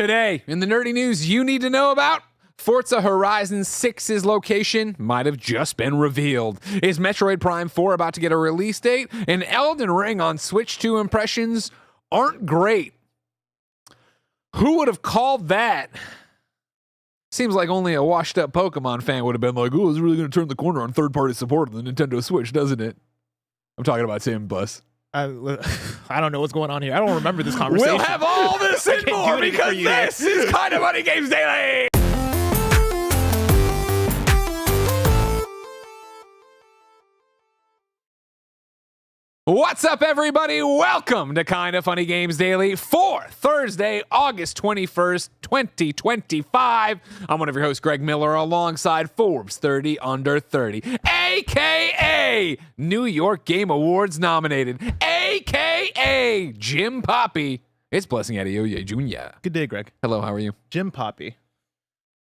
Today, in the nerdy news you need to know about, Forza Horizon 6's location might have just been revealed. Is Metroid Prime 4 about to get a release date? And Elden Ring on Switch 2 impressions aren't great. Who would have called that? Seems like only a washed-up Pokemon fan would have been like, oh, it's really going to turn the corner on third-party support on the Nintendo Switch, doesn't it? I'm talking about Tim Bus. I don't know what's going on here. I don't remember this conversation. We'll have all this and more because this is Kind of Funny Games Daily. What's up, everybody? Welcome to Kind of Funny Games Daily for Thursday, August 21st, 2025. I'm one of your hosts, Greg Miller, alongside Forbes 30 Under 30, a.k.a. New York Game Awards nominated, a.k.a. Jim Poppy. It's Blessing Adeoye Jr. Good day, Greg. Hello, how are you? Jim Poppy.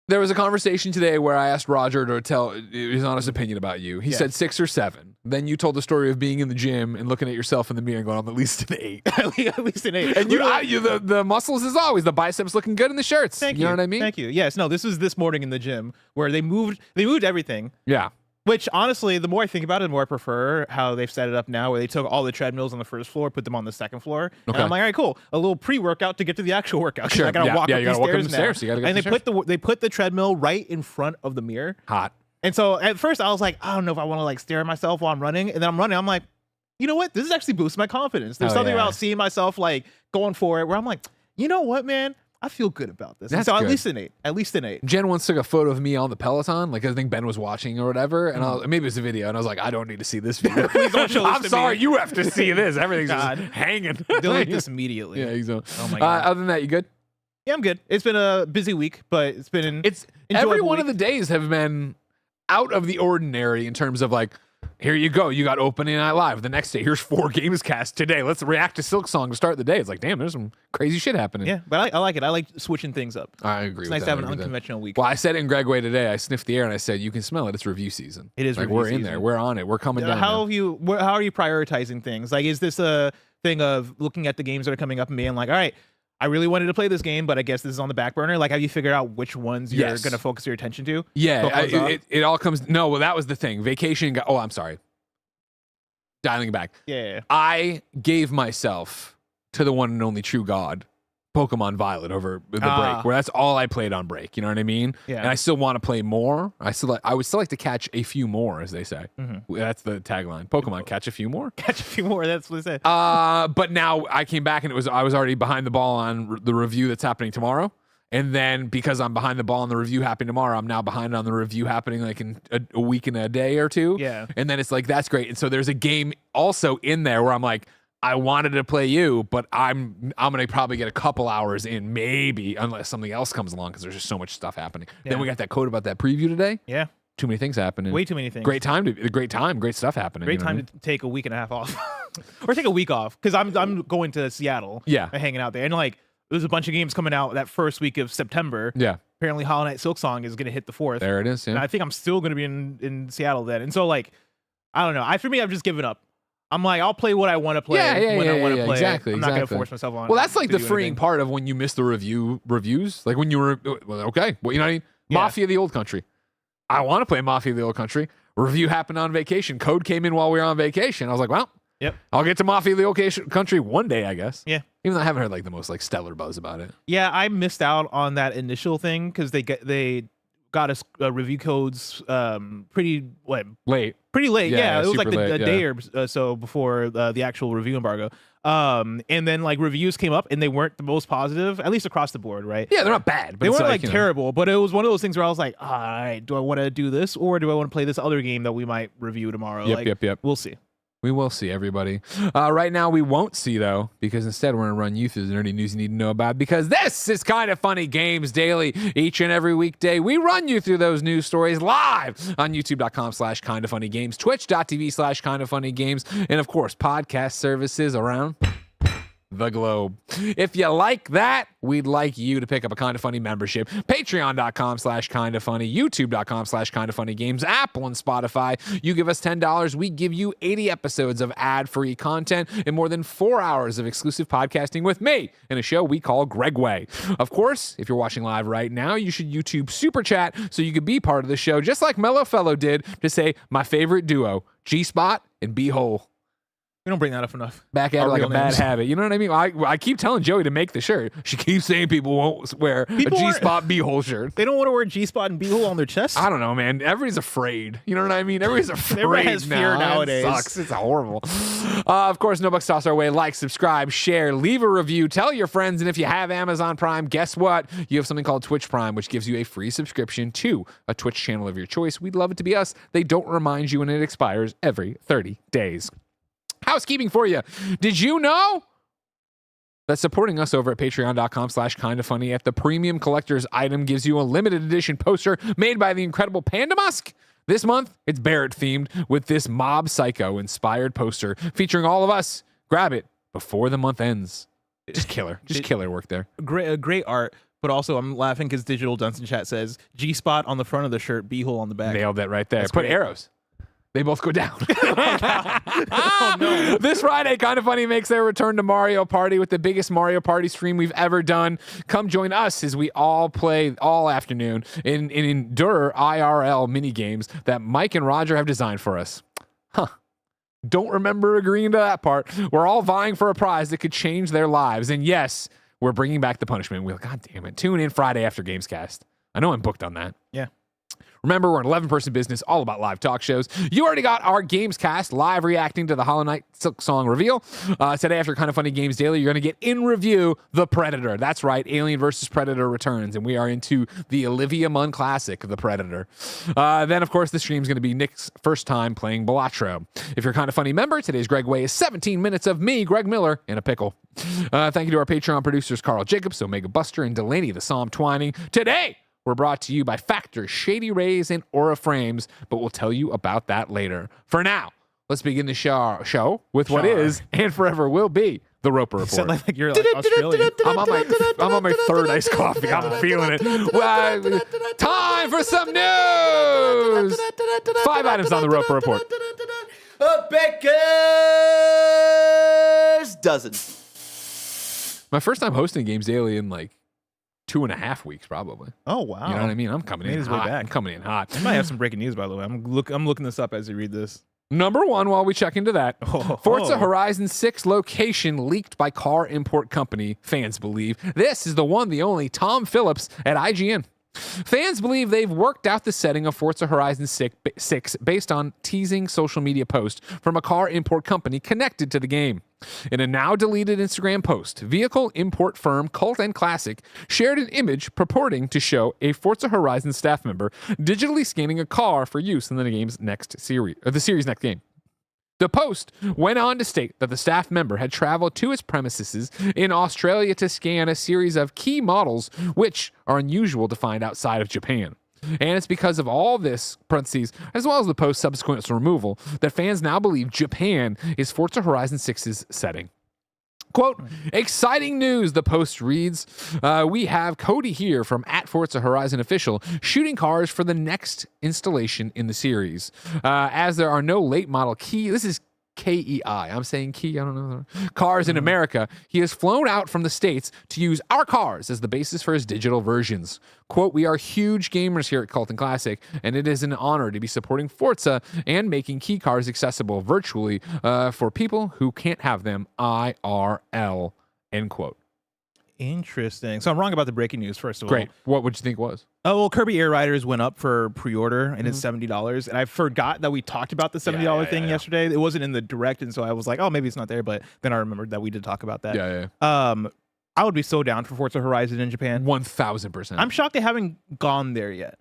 There was a conversation today where I asked Roger to tell his honest opinion about you. He said 6 or 7. Then you told the story of being in the gym and looking at yourself in the mirror and going, I'm at least an 8. At least an 8. And the muscles as always, the biceps looking good in the shirts. Thank you. You know what I mean? Thank you. Yes, no, this was this morning in the gym where they moved everything. Yeah. Which, honestly, the more I think about it, the more I prefer how they've set it up now, where they took all the treadmills on the first floor, put them on the second floor. Okay. And I'm like, all right, cool. A little pre-workout to get to the actual workout. Sure. I gotta walk up these stairs now. And they put the treadmill right in front of the mirror. Hot. And so at first I was like, I don't know if I want to like stare at myself while I'm running. And then I'm running. I'm like, you know what? This is actually boosting my confidence. There's something about seeing myself like going for it where I'm like, you know what, man? I feel good about this. That's so good. At least an 8. Jen once took a photo of me on the Peloton, like I think Ben was watching or whatever, and maybe it was a video, and I was like, I don't need to see this video. Please don't show this I'm sorry, you have to see this. Everything's God. just hanging. Delete this immediately. Yeah, exactly. Oh my God. Other than that, you good? Yeah, I'm good. It's been a busy week, but it's been every one week. of the days have been out of the ordinary in terms of like, here you go, you got opening night live. The next day, here's 4 Gamescast today. Let's react to Silksong to start the day. It's like, damn, there's some crazy shit happening. Yeah, but I like it. I like switching things up. I agree. It's nice to have an unconventional week. Well, I said it in Gregway today. I sniffed the air and I said, you can smell it. It's review season. It is like review we're season. in there. We're on it. We're coming down. How are you prioritizing things? Like, is this a thing of looking at the games that are coming up and being like, all right, I really wanted to play this game, but I guess this is on the back burner. Like, have you figured out which ones you're going to focus your attention to? Yeah, it all comes. No, well, that was the thing. Vacation. I'm sorry. Dialing back. Yeah. I gave myself to the one and only true God, Pokemon Violet, over the break, where that's all I played on break. You know what I mean? Yeah. And I still want to play more. I would still like to catch a few more, as they say. Mm-hmm. That's the tagline. Pokemon, catch a few more. Catch a few more. That's what they said. But now I came back and I was already behind the ball on the review that's happening tomorrow. And then because I'm behind the ball on the review happening tomorrow, I'm now behind on the review happening like in a week and a day or two. Yeah. And then it's like, that's great. And so there's a game also in there where I'm like, I wanted to play you, but I'm going to probably get a couple hours in, maybe, unless something else comes along because there's just so much stuff happening. Yeah. Then we got that code about that preview today. Yeah. Too many things happening. Way too many things. Great time, great stuff happening. Great time to take a week and a half off. Or take a week off, because I'm going to Seattle. Yeah. And hanging out there. And like, there's a bunch of games coming out that first week of September. Yeah. Apparently, Hollow Knight Silksong is going to hit the 4th. There it is. Yeah. And I think I'm still going to be in Seattle then. And so, like, I don't know. For me, I've just given up. I'm like, I'll play what I want to play when I want to play. Exactly. I'm not going to force myself on. Well, that's like the freeing part of when you miss the reviews. Like when you were, okay, well, you know what I mean? Yeah. Mafia of the Old Country. I want to play Mafia of the Old Country. Review happened on vacation. Code came in while we were on vacation. I was like, well, yep, I'll get to Mafia of the Old Country one day, I guess. Yeah. Even though I haven't heard like the most like stellar buzz about it. Yeah, I missed out on that initial thing because they got us review codes pretty late. Pretty late, yeah. It was like a day or so before the actual review embargo. And then like reviews came up and they weren't the most positive, at least across the board, right? Yeah, they're not bad, but they weren't like terrible. But it was one of those things where I was like, all right, do I want to do this or do I want to play this other game that we might review tomorrow? Yep. We'll see. We will see, everybody. Right now, we won't see, though, because instead we're going to run you through the nerdy news you need to know about, because this is Kind of Funny Games Daily. Each and every weekday, we run you through those news stories live on youtube.com/kindoffunnygames, twitch.tv/kindoffunnygames, and, of course, podcast services around the globe. If you like that, we'd like you to pick up a Kinda Funny membership. Patreon.com/kindafunny, YouTube.com/kindafunnygames, Apple and Spotify. You give us $10, we give you 80 episodes of ad-free content and more than 4 hours of exclusive podcasting with me in a show we call Gregway. Of course, if you're watching live right now, you should YouTube Super Chat so you could be part of the show, just like Mellow Fellow did, to say my favorite duo, G-Spot and B-Hole. We don't bring that up enough. Back at it like a bad habit. You know what I mean? I keep telling Joey to make the shirt. She keeps saying people won't wear a G-Spot B-Hole shirt. They don't want to wear G-Spot and B-Hole on their chest? I don't know, man. Everybody's afraid. You know what I mean? Everybody's afraid. Everyone has fear nowadays. It sucks. It's horrible. Of course, no bucks tossed our way. Like, subscribe, share, leave a review, tell your friends, and if you have Amazon Prime, guess what? You have something called Twitch Prime, which gives you a free subscription to a Twitch channel of your choice. We'd love it to be us. They don't remind you, and it expires every 30 days. Housekeeping for you. Did you know that supporting us over at patreon.com/kindafunny at the premium collector's item gives you a limited edition poster made by the incredible Panda Musk? This month, it's Barrett themed with this Mob Psycho inspired poster featuring all of us. Grab it before the month ends. Just killer. Just killer work there. Great art. But also, I'm laughing because Digital Dunson Chat says G-Spot on the front of the shirt, B-Hole on the back. Nailed that right there. That's Put great. arrows. They both go down. Oh, no. This Friday, Kinda Funny makes their return to Mario Party with the biggest Mario Party stream we've ever done. Come join us as we all play all afternoon and endure IRL mini games that Mike and Roger have designed for us. Don't remember agreeing to that part. We're all vying for a prize that could change their lives. And yes, we're bringing back the punishment wheel. God damn it. Tune in Friday after Gamescast. I know I'm booked on that. Yeah. Remember, we're an 11-person business all about live talk shows. You already got our Gamescast live reacting to the Hollow Knight Silksong reveal. Today, after Kinda Funny Games Daily, you're going to get in review The Predator. That's right, Alien vs. Predator returns, and we are into the Olivia Munn classic, The Predator. Then, of course, the stream's going to be Nick's first time playing Balatro. If you're a Kinda Funny member, today's Gregway is 17 minutes of me, Greg Miller, in a pickle. Thank you to our Patreon producers, Carl Jacobs, Omega Buster, and Delaney the Psalm Twining. Today, we're brought to you by Factor, Shady Rays, and Aura Frames, but we'll tell you about that later. For now, let's begin the show with what is and forever will be the Roper Report. You sound like you're like Australian. I'm on my third iced coffee. I'm feeling it. Well, time for some news. 5 items on the Roper Report. A baker's dozen. My first time hosting Games Daily in like 2.5 weeks, probably. Oh, wow. You know what I mean? I'm coming in hot. I'm coming in hot. I might have some breaking news, by the way. I'm looking this up as you read this. Number one, while we check into that, Forza Horizon 6 location leaked by car import company, fans believe. This is the one, the only, Tom Phillips at IGN. Fans believe they've worked out the setting of Forza Horizon 6 based on teasing social media post from a car import company connected to the game. In a now deleted Instagram post, vehicle import firm Cult and Classic shared an image purporting to show a Forza Horizon staff member digitally scanning a car for use in the series next game. The post went on to state that the staff member had traveled to its premises in Australia to scan a series of key models, which are unusual to find outside of Japan. And it's because of all this, parentheses, as well as the post's subsequent removal, that fans now believe Japan is Forza Horizon 6's setting. Quote, exciting news, the post reads. We have Cody here from @Forza Horizon Official shooting cars for the next installation in the series. As there are no late model this is KEI. I'm saying key, I don't know. Cars in America. He has flown out from the States to use our cars as the basis for his digital versions. Quote, we are huge gamers here at Cult and Classic, and it is an honor to be supporting Forza and making key cars accessible virtually for people who can't have them IRL, end quote. Interesting. So I'm wrong about the breaking news, first of all. Great. What would you think was? Oh, well, Kirby Air Riders went up for pre-order, and it's $70. And I forgot that we talked about the $70 thing yesterday. It wasn't in the direct, and so I was like, oh, maybe it's not there. But then I remembered that we did talk about that. Yeah. I would be so down for Forza Horizon in Japan. 1,000%. I'm shocked they haven't gone there yet.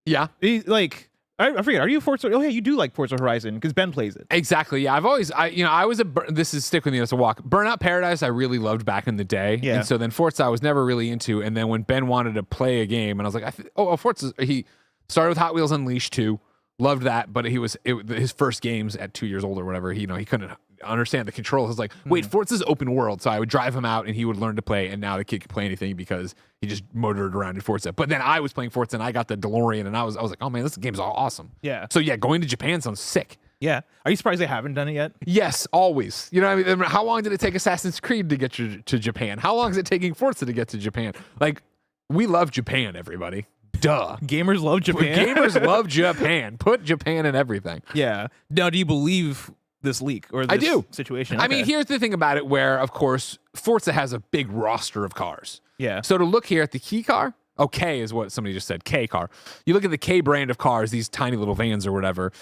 Yeah. Like, I forget. Are you a Forza? Oh, yeah, you do like Forza Horizon because Ben plays it. Exactly. Yeah. This is stick with me as a walk. Burnout Paradise, I really loved back in the day. Yeah. And so then Forza, I was never really into. And then when Ben wanted to play a game, and I was like, Forza, he started with Hot Wheels Unleashed 2. Loved that. But his first games at 2 years old or whatever, he couldn't understand the controls. I was like, wait, Forza's open world. So I would drive him out and he would learn to play. And now the kid can play anything because he just motored around in Forza. But then I was playing Forza and I got the DeLorean and I was like, oh man, this game's all awesome. Yeah. So yeah, going to Japan sounds sick. Yeah. Are you surprised they haven't done it yet? Yes, always. You know what I mean? How long did it take Assassin's Creed to get to Japan? How long is it taking Forza to get to Japan? Like, we love Japan, everybody. Duh. Gamers love Japan. Gamers love Japan. Put Japan in everything. Yeah. Now, do you believe this leak or this I do. situation? I mean, here's the thing about it where, of course, Forza has a big roster of cars. Yeah. So to look here at the key car, K is what somebody just said, K car. You look at the K brand of cars, these tiny little vans or whatever.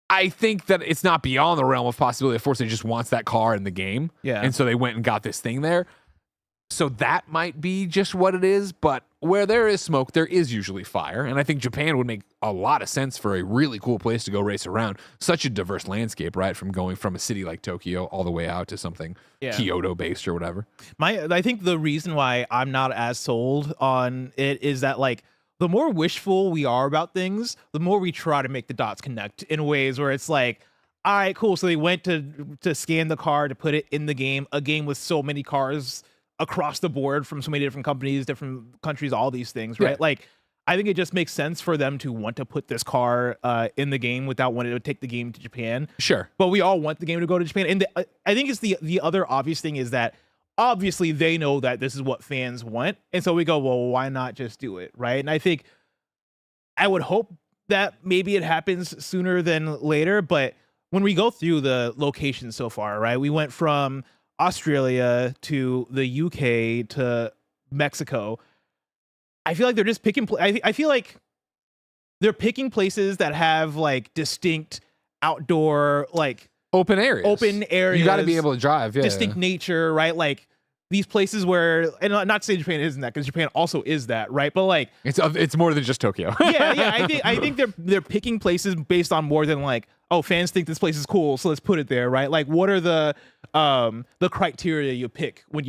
I think that it's not beyond the realm of possibility that Forza just wants that car in the game. Yeah. And so they went and got this thing there. So that might be just what it is, but where there is smoke, there is usually fire. And I think Japan would make a lot of sense for a really cool place to go race around. Such a diverse landscape, right? From going from a city like Tokyo all the way out to something Kyoto-based or whatever. I think the reason why I'm not as sold on it is that, like, the more wishful we are about things, the more we try to make the dots connect in ways where it's like, all right, cool. So they went to scan the car to put it in the game, a game with so many cars across the board from so many different companies, different countries, all these things, right? Yeah. Like, I think it just makes sense for them to want to put this car in the game without wanting to take the game to Japan. Sure. But we all want the game to go to Japan. And I think it's the other obvious thing is that obviously they know that this is what fans want. And so we go, well, why not just do it, right? And I think I would hope that maybe it happens sooner than later. But when we go through the locations so far, right, we went from Australia to the UK to Mexico. I feel like they're just picking. I feel like they're picking places that have like distinct outdoor, like open areas. You got to be able to drive. Yeah. Distinct nature, right? Like these places where, and not to say Japan isn't that, because Japan also is that, right? But like it's more than just Tokyo. yeah. I think they're picking places based on more than like, oh, fans think this place is cool, so let's put it there, right? Like, what are the criteria you pick when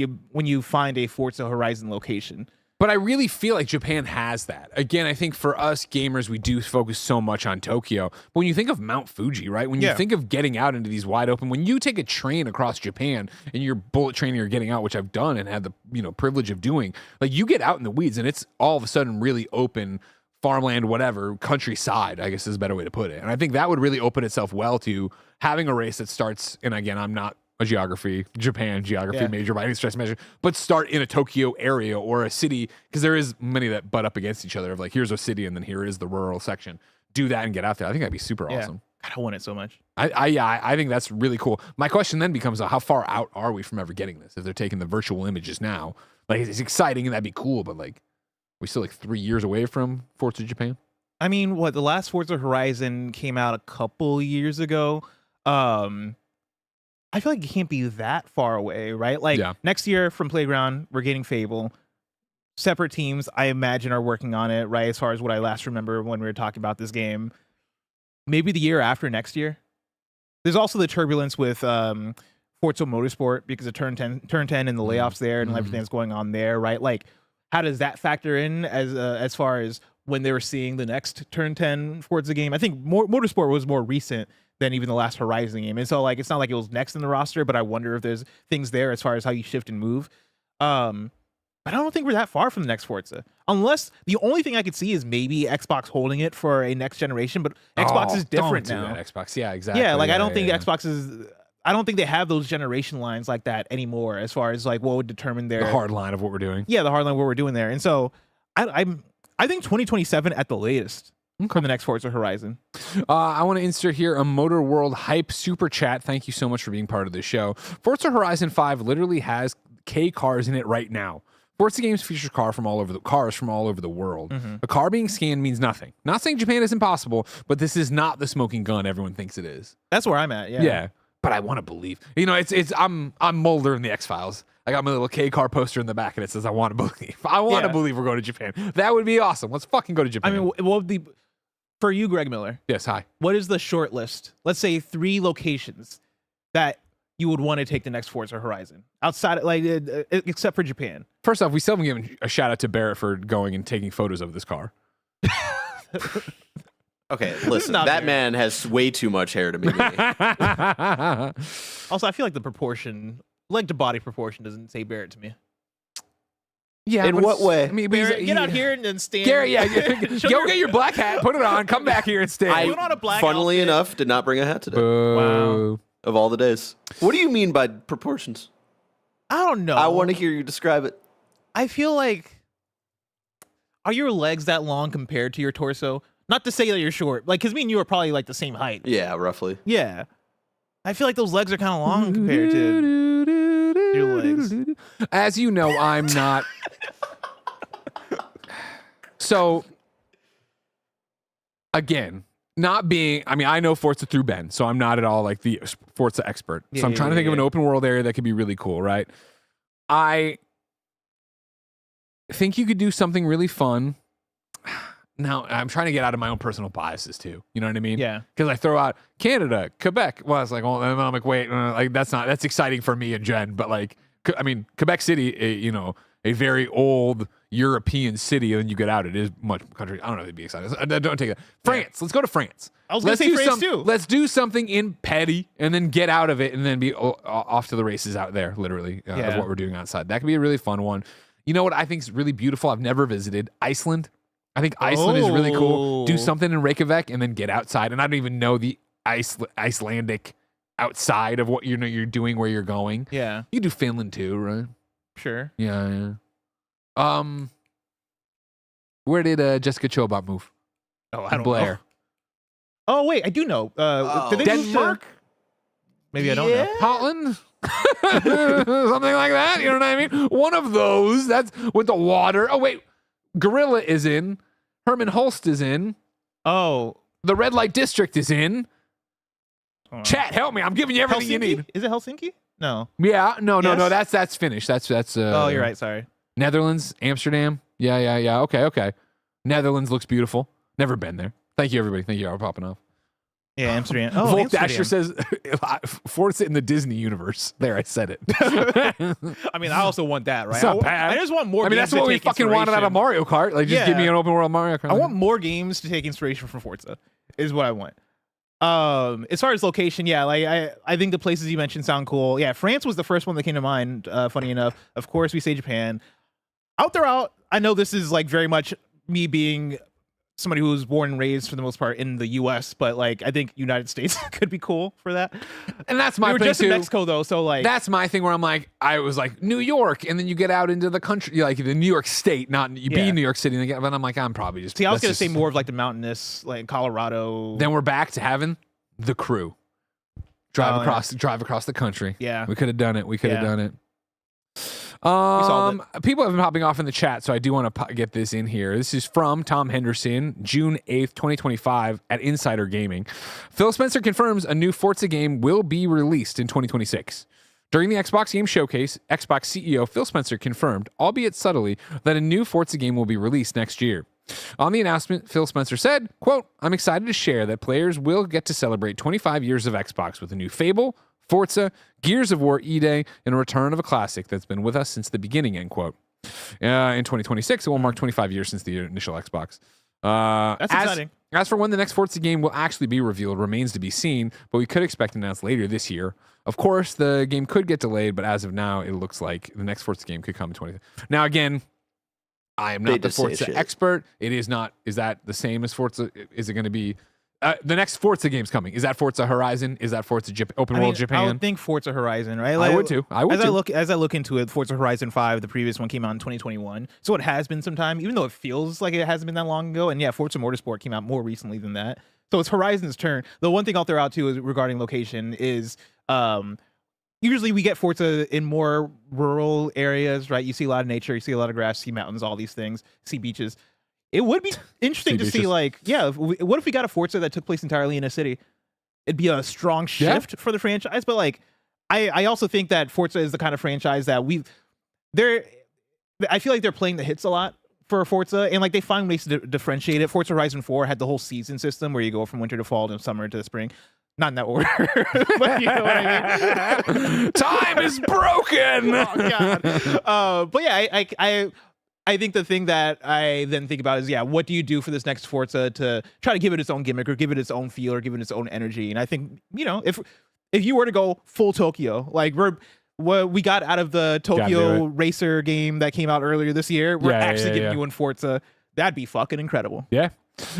you find a Forza Horizon location? But I really feel like Japan has that. Again, I think for us gamers, we do focus so much on Tokyo. But when you think of Mount Fuji, right? When you think of getting out into these wide open, when you take a train across Japan and you're bullet training or getting out, which I've done and had the privilege of doing, like you get out in the weeds and it's all of a sudden really open farmland, whatever, countryside, I guess is a better way to put it. And I think that would really open itself well to having a race that starts, and again, I'm not a Japan geography major by any stretch of measure, but start in a Tokyo area or a city, because there is many that butt up against each other of like, here's a city and then here is the rural section. Do that and get out there. I think that'd be super awesome. God, I want it so much. I think that's really cool. My question then becomes, how far out are we from ever getting this? If they're taking the virtual images now, like it's exciting and that'd be cool, but like, we still like 3 years away from Forza Japan. I mean, the last Forza Horizon came out a couple years ago. I feel like it can't be that far away, right? Like next year from Playground, we're getting Fable. Separate teams, I imagine, are working on it, right? As far as what I last remember when we were talking about this game. Maybe the year after next year. There's also the turbulence with Forza Motorsport because of Turn 10 and the layoffs there and everything that's going on there, right? Like, how does that factor in as far as when they were seeing the next Turn 10 Forza game? I think Motorsport was more recent than even the last Horizon game. And so, like, it's not like it was next in the roster, but I wonder if there's things there as far as how you shift and move. But I don't think we're that far from the next Forza. Unless the only thing I could see is maybe Xbox holding it for a next generation, but Xbox is different now. That, Xbox, yeah, exactly. Yeah, like I don't think Xbox is. I don't think they have those generation lines like that anymore. As far as like what would determine their the hard line of what we're doing. Yeah, the hard line of what we're doing there. And so I think 2027 at the latest. For the next Forza Horizon. I want to insert here a Motor World Hype super chat. Thank you so much for being part of the show. Forza Horizon 5 literally has K cars in it right now. Forza games feature cars from all over the world. A car being scanned means nothing. Not saying Japan is impossible, but this is not the smoking gun everyone thinks it is. That's where I'm at. Yeah. Yeah. But I want to believe. You know, I'm Mulder in the X-Files. I got my little K car poster in the back and it says I want to believe. I want to believe we're going to Japan. That would be awesome. Let's fucking go to Japan. I mean, what would be for you, Greg Miller? Yes, hi. What is the short list? Let's say 3 locations that you would want to take the next Forza Horizon outside, like except for Japan. First off, we still haven't given a shout out to Barrett for going and taking photos of this car. Okay, listen, that fair. man has way too much hair to be me. Also, I feel like the proportion, leg to body proportion, doesn't say Barrett to me. Yeah. In what way? I mean, Barrett, get out here and then stand. Gary, go get your black hat, put it on, come back here and stand. Put on a black Funnily outfit. enough, did not bring a hat today. Wow. Of all the days. What do you mean by proportions? I don't know. I want to hear you describe it. I feel like, are your legs that long compared to your torso? Not to say that you're short, like, because me and you are probably like the same height. Yeah, roughly. Yeah. I feel like those legs are kind of long compared to your legs. As you know, I'm not. So, again, not being, I mean, I know Forza through Ben, so I'm not at all like the Forza expert. So I'm trying to think of an open world area that could be really cool, right? I think you could do something really fun. Now, I'm trying to get out of my own personal biases too. You know what I mean? Yeah. Because I throw out Canada, Quebec. Well, I was like, well, and I'm like, wait, like that's exciting for me and Jen, but like, I mean, Quebec City, a very old European city, and you get out, it is much country. I don't know if it'd be exciting. Don't take that. France. Let's go to France. I was going to say France too. Let's do something in petty and then get out of it and then be off to the races out there, literally, of what we're doing outside. That could be a really fun one. You know what I think is really beautiful? I've never visited Iceland. I think Iceland is really cool. Do something in Reykjavik and then get outside. And I don't even know the Icelandic outside of what you're doing where you're going. Yeah. You do Finland too, right? Sure. Yeah. Where did Jessica Chobot move? Oh, I don't Blair. know. Oh, wait, I do know. Did they move to- Denmark? Maybe I don't know. Scotland? Something like that. You know what I mean? One of those. That's with the water. Oh, wait. Gorilla is in. Herman Holst is in. Oh. The Red Light District is in. Chat, help me. I'm giving you everything you need. Is it Helsinki? No. Yeah. No. Yes? That's finished. That's Oh, you're right. Sorry. Netherlands, Amsterdam. Yeah. Okay. Netherlands looks beautiful. Never been there. Thank you, everybody. Thank you for popping off. Yeah, Amsterdam. Oh, Volk Amsterdam. Dasher says Forza in the Disney universe. There, I said it. I mean, I also want that, right? It's not bad. I just want more. I mean, games that's what to we take fucking wanted out of Mario Kart. Like, just give me an open world Mario Kart. I want more games to take inspiration from Forza. Is what I want. As far as location, yeah, like I think the places you mentioned sound cool. Yeah, France was the first one that came to mind. Funny enough, of course, we say Japan. Out. I know this is like very much me being somebody who was born and raised for the most part in the U.S., but like I think United States could be cool for that. And that's my we were thing just too. in Mexico though, so like that's my thing where I'm like, I was like New York, and then you get out into the country, like the New York State, not you be New York City, and but I'm like, I'm probably just. See, I was gonna say more of like the mountainous, like Colorado. Then we're back to having the crew drive across the country. Yeah, we could have done it. We could have done it. People have been popping off in the chat, so I do want to get this in here. This is from Tom Henderson, June 8th, 2025 at Insider Gaming. Phil Spencer confirms a new Forza game will be released in 2026. During the Xbox Game Showcase, Xbox CEO Phil Spencer confirmed, albeit subtly, that a new Forza game will be released next year. On the announcement, Phil Spencer said, quote, "I'm excited to share that players will get to celebrate 25 years of Xbox with a new Fable, Forza, Gears of War E-Day, and a return of a classic that's been with us since the beginning," end quote. In 2026, it will mark 25 years since the initial Xbox. That's exciting. As for when the next Forza game will actually be revealed remains to be seen, but we could expect it announced later this year. Of course, the game could get delayed, but as of now, it looks like the next Forza game could come in 20. Now, again, I am not the Forza expert. It is not. Is that the same as Forza? Is it going to be the next Forza game's coming? Is that Forza Horizon? Is that Forza Open World Japan? I would think Forza Horizon, right? Like, I would too. As I look into it, Forza Horizon 5, the previous one came out in 2021, so it has been some time, even though it feels like it hasn't been that long ago. And yeah, Forza Motorsport came out more recently than that, so it's Horizon's turn. The one thing I'll throw out too is regarding location is usually we get Forza in more rural areas, right? You see a lot of nature, you see a lot of grass, see mountains, all these things, see beaches. It would be interesting to see, like, what if we got a Forza that took place entirely in a city? It'd be a strong shift for the franchise, but like, I also think that Forza is the kind of franchise that I feel like they're playing the hits a lot for Forza, and like they find ways to differentiate it. Forza Horizon 4 had the whole season system where you go from winter to fall to summer to spring. Not in that order, but you know what I mean. Time is broken. Oh God. But yeah, I think the thing that I then think about is, what do you do for this next Forza to try to give it its own gimmick or give it its own feel or give it its own energy? And I think, if you were to go full Tokyo, like what we got out of the Tokyo Racer game that came out earlier this year, we're actually giving you in Forza. That'd be fucking incredible. Yeah.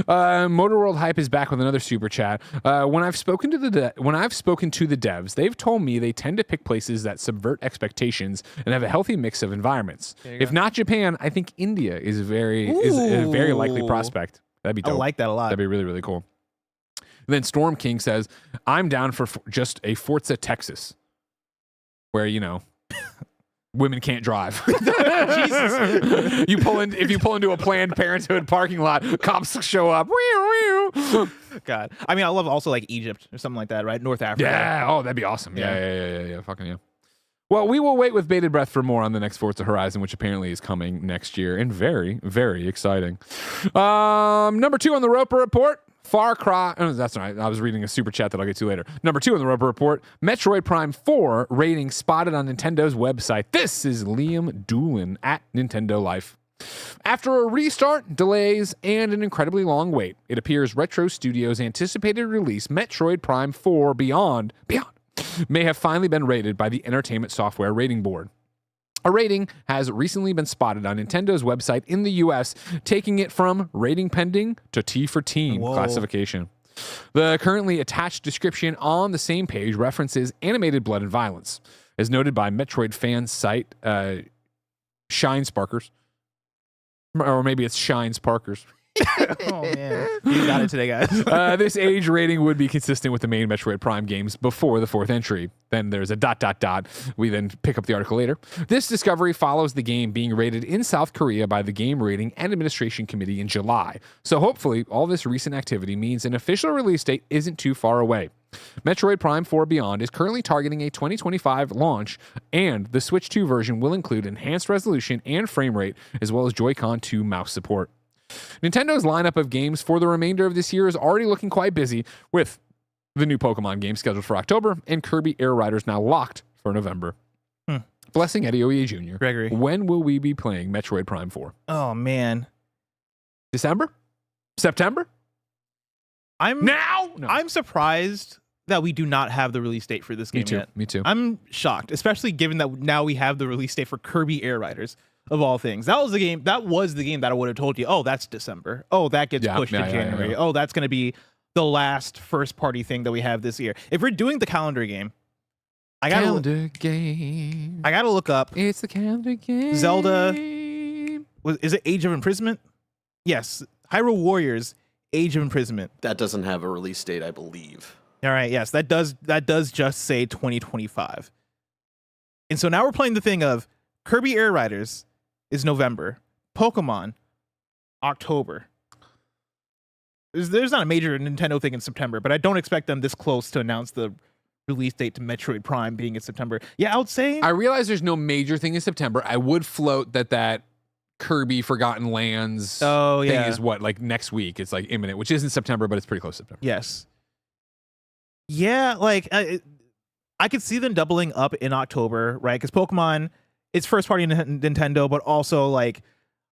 Motor World Hype is back with another super chat. When I've spoken to the devs, they've told me they tend to pick places that subvert expectations and have a healthy mix of environments. If not Japan, I think India is a very likely prospect. That'd be dope. I like that a lot. That'd be really, really cool. And then Storm King says, I'm down for just a Forza Texas, where women can't drive. Jesus. If you pull into a Planned Parenthood parking lot, cops show up. God. I mean, I love also like Egypt or something like that, right? North Africa. Yeah. Oh, that'd be awesome. Yeah. Fucking yeah. Well, we will wait with bated breath for more on the next Forza Horizon, which apparently is coming next year, and very, very exciting. Number 2 on the Roper Report. Far Cry. Oh, that's right. I was reading a super chat that I'll get to later. Number 2 on the Roper Report. Metroid Prime 4 rating spotted on Nintendo's website. This is Liam Doolin at Nintendo Life. After a restart, delays, and an incredibly long wait, it appears Retro Studios' anticipated release, Metroid Prime 4 Beyond, may have finally been rated by the Entertainment Software Rating Board. A rating has recently been spotted on Nintendo's website in the US, taking it from rating pending to T for teen classification. The currently attached description on the same page references animated blood and violence. As noted by Metroid fan site Shine Sparkers. Or maybe it's Shine Sparkers. Oh, man. You got it today, guys. This age rating would be consistent with the main Metroid Prime games before the 4th entry. Then there's a ... We then pick up the article later. This discovery follows the game being rated in South Korea by the Game Rating and Administration Committee in July. So hopefully, all this recent activity means an official release date isn't too far away. Metroid Prime 4 Beyond is currently targeting a 2025 launch, and the Switch 2 version will include enhanced resolution and frame rate, as well as Joy-Con 2 mouse support. Nintendo's lineup of games for the remainder of this year is already looking quite busy, with the new Pokemon game scheduled for October and Kirby Air Riders now locked for November. Blessing Eddie Oye Jr. Gregory. When will we be playing Metroid Prime 4? Oh, man. December? September? No. I'm surprised that we do not have the release date for this game yet. Me too. I'm shocked, especially given that now we have the release date for Kirby Air Riders. Of all things, that was the game that I would have told you, oh, that's December. Oh, that gets pushed to January. Oh, that's going to be the last first party thing that we have this year. If we're doing the calendar game, I gotta look up. It's the calendar game. Zelda. Is it Age of Imprisonment? Yes. Hyrule Warriors, Age of Imprisonment. That doesn't have a release date, I believe. All right. Yes, that does just say 2025. And so now we're playing the thing of Kirby Air Riders is November. Pokemon, October. There's not a major Nintendo thing in September, but I don't expect them this close to announce the release date to Metroid Prime being in September. Yeah, I would say... I realize there's no major thing in September. I would float that Kirby Forgotten Lands thing is like next week. It's like imminent, which isn't September, but it's pretty close to September. Yes. Yeah, like... I could see them doubling up in October, right? Because Pokemon... It's first party Nintendo, but also like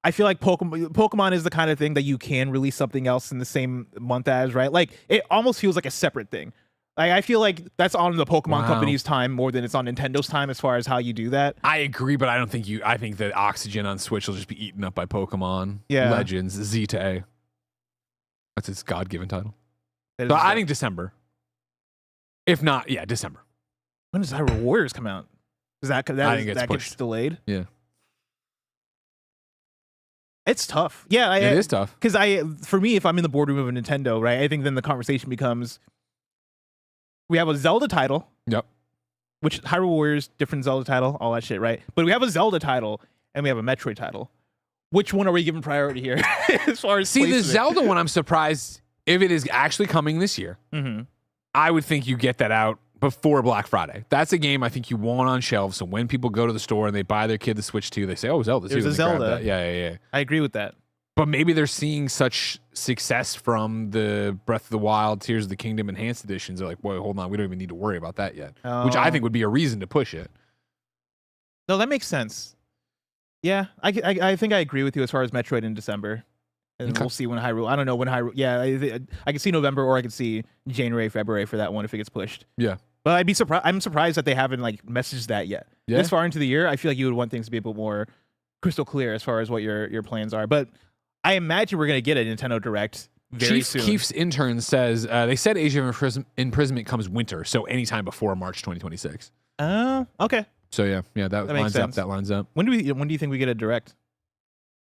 I feel like Pokemon is the kind of thing that you can release something else in the same month as, right? Like it almost feels like a separate thing. Like I feel like that's on the Pokemon company's time more than it's on Nintendo's time as far as how you do that. I agree, but I don't think I think that Oxygen on Switch will just be eaten up by Pokemon Legends Z to A. That's its God-given title. So I think December. If not, December. When does Hyrule Warriors come out? I think that gets delayed. Yeah, it's tough. Yeah, it is tough. Because for me, if I'm in the boardroom of a Nintendo, right, I think then the conversation becomes: we have a Zelda title. Yep. Which Hyrule Warriors, different Zelda title, all that shit, right? But we have a Zelda title and we have a Metroid title. Which one are we giving priority here? As far as the Zelda one, I'm surprised if it is actually coming this year. Mm-hmm. I would think you get that out before Black Friday. That's a game I think you want on shelves. So when people go to the store and they buy their kid the Switch 2, they say, "Oh, Zelda." There's a Zelda. Yeah. I agree with that. But maybe they're seeing such success from the Breath of the Wild, Tears of the Kingdom Enhanced Editions. They're like, "Boy, hold on, we don't even need to worry about that yet." Which I think would be a reason to push it. No, that makes sense. Yeah, I think I agree with you as far as Metroid in December. And we'll see when Hyrule. I don't know when Hyrule. Yeah, I can see November or I can see January, February for that one if it gets pushed. Yeah. But I'd be surprised. I'm surprised that they haven't like messaged that yet. Yeah. This far into the year, I feel like you would want things to be a bit more crystal clear as far as what your plans are. But I imagine we're gonna get a Nintendo Direct very soon. Keef's intern says they said Age of Imprisonment comes winter, so anytime before March 2026. Okay. So yeah, that lines up. That lines up. When do you think we get a Direct?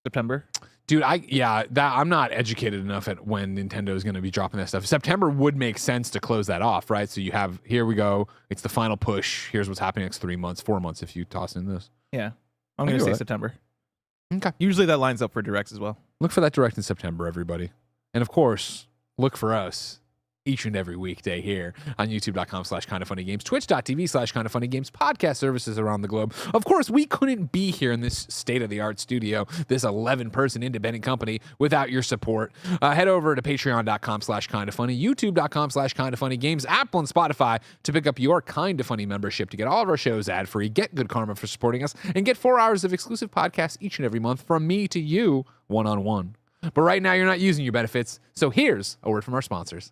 September. Dude, I'm not educated enough at when Nintendo is going to be dropping that stuff. September would make sense to close that off, right? So you have, here we go. It's the final push. Here's what's happening next 3 months, 4 months if you toss in this. Yeah. I'm going to say September. Okay. Usually that lines up for Directs as well. Look for that Direct in September, everybody. And of course, look for us each and every weekday here on youtube.com/kindoffunnygames, twitch.tv/kindoffunnygames, podcast services around the globe. Of course, we couldn't be here in this state-of-the-art studio, this 11-person independent company, without your support. Head over to patreon.com/kindoffunny, youtube.com/kindoffunnygames, Apple and Spotify to pick up your Kind of Funny membership to get all of our shows ad-free, get good karma for supporting us, and get 4 hours of exclusive podcasts each and every month from me to you, one-on-one. But right now, you're not using your benefits, so here's a word from our sponsors.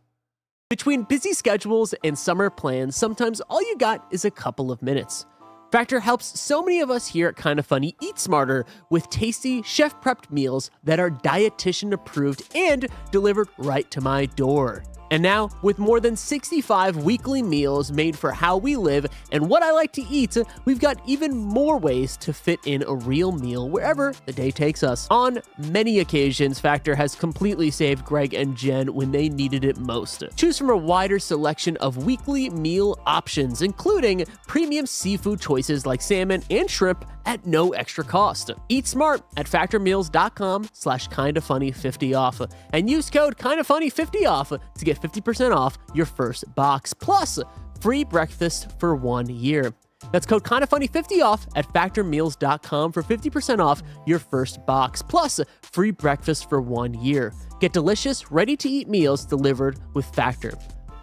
Between busy schedules and summer plans, sometimes all you got is a couple of minutes. Factor helps so many of us here at Kinda Funny eat smarter with tasty, chef-prepped meals that are dietitian-approved and delivered right to my door. And now, with more than 65 weekly meals made for how we live and what I like to eat, we've got even more ways to fit in a real meal wherever the day takes us. On many occasions, Factor has completely saved Greg and Jen when they needed it most. Choose from a wider selection of weekly meal options, including premium seafood choices like salmon and shrimp at no extra cost. Eat smart at factormeals.com/kindafunny50 off and use code kindafunny50 off to get 50% off your first box, plus free breakfast for 1 year. That's code kindafunny50 off at factormeals.com for 50% off your first box, plus free breakfast for 1 year. Get delicious, ready-to-eat meals delivered with Factor.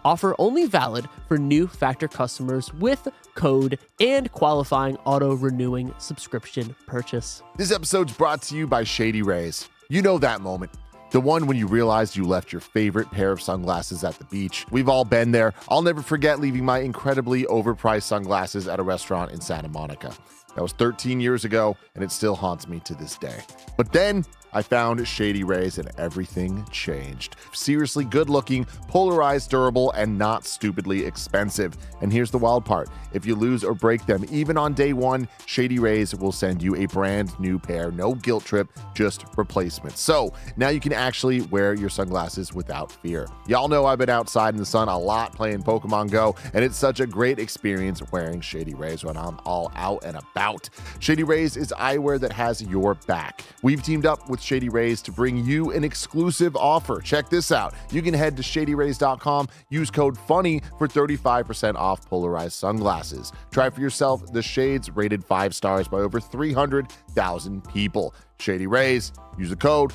Offer only valid for new Factor customers with code and qualifying auto-renewing subscription purchase. This episode's brought to you by Shady Rays. You know that moment. The one when you realized you left your favorite pair of sunglasses at the beach. We've all been there. I'll never forget leaving my incredibly overpriced sunglasses at a restaurant in Santa Monica. That was 13 years ago, and it still haunts me to this day. But then I found Shady Rays and everything changed. Seriously good looking, polarized, durable, and not stupidly expensive. And here's the wild part. If you lose or break them, even on day one, Shady Rays will send you a brand new pair. No guilt trip, just replacements. So now you can actually wear your sunglasses without fear. Y'all know I've been outside in the sun a lot playing Pokemon Go, and it's such a great experience wearing Shady Rays when I'm all out and about. Shady Rays is eyewear that has your back. We've teamed up with Shady Rays to bring you an exclusive offer. Check this out. You can head to shadyrays.com, use code FUNNY for 35% off polarized sunglasses. Try for yourself the shades rated 5 stars by over 300,000 people. Shady Rays, use the code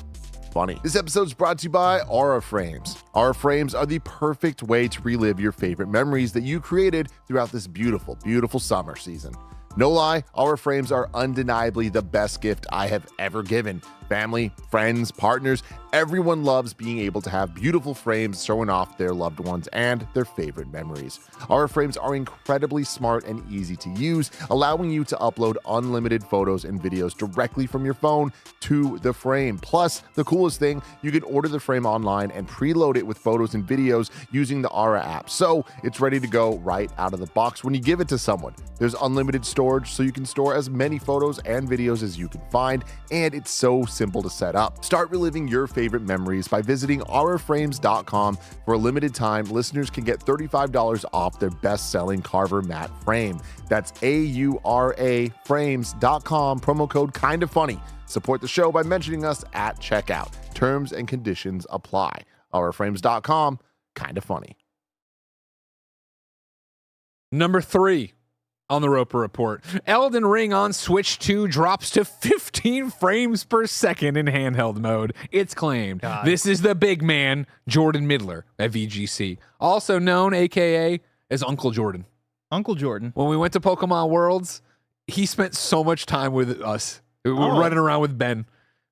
FUNNY. This episode is brought to you by Aura Frames. Aura Frames are the perfect way to relive your favorite memories that you created throughout this beautiful, beautiful summer season. No lie, Aura Frames are undeniably the best gift I have ever given. Family, friends, partners, everyone loves being able to have beautiful frames showing off their loved ones and their favorite memories. Aura Frames are incredibly smart and easy to use, allowing you to upload unlimited photos and videos directly from your phone to the frame. Plus, the coolest thing, you can order the frame online and preload it with photos and videos using the Aura app. So it's ready to go right out of the box when you give it to someone. There's unlimited storage, so you can store as many photos and videos as you can find, and it's so simple to set up. Start reliving your favorite memories by visiting auraframes.com. For a limited time, listeners can get $35 off their best-selling Carver matte frame. That's AURA frames.com, promo code KINDAFUNNY. Support the show by mentioning us at checkout. Terms and conditions apply. auraframes.com, kinda funny. Number 3 on the Roper Report. Elden Ring on Switch 2 drops to 15 frames per second in handheld mode. It's claimed. God. This is the big man, Jordan Midler at VGC, also known, a.k.a. as Uncle Jordan. Uncle Jordan. When we went to Pokemon Worlds, he spent so much time with us We're running around with Ben.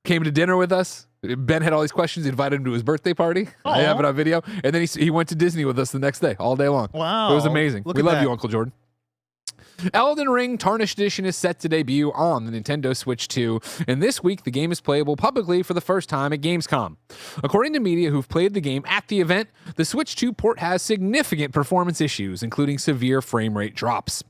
Came to dinner with us. Ben had all these questions. He invited him to his birthday party. I have it on video. And then he went to Disney with us the next day, all day long. Wow. It was amazing. Look We at love that. you, Uncle Jordan. Elden Ring Tarnished Edition is set to debut on the Nintendo Switch 2, and this week the game is playable publicly for the first time at Gamescom. According to media who've played the game at the event, the Switch 2 port has significant performance issues, including severe frame rate drops.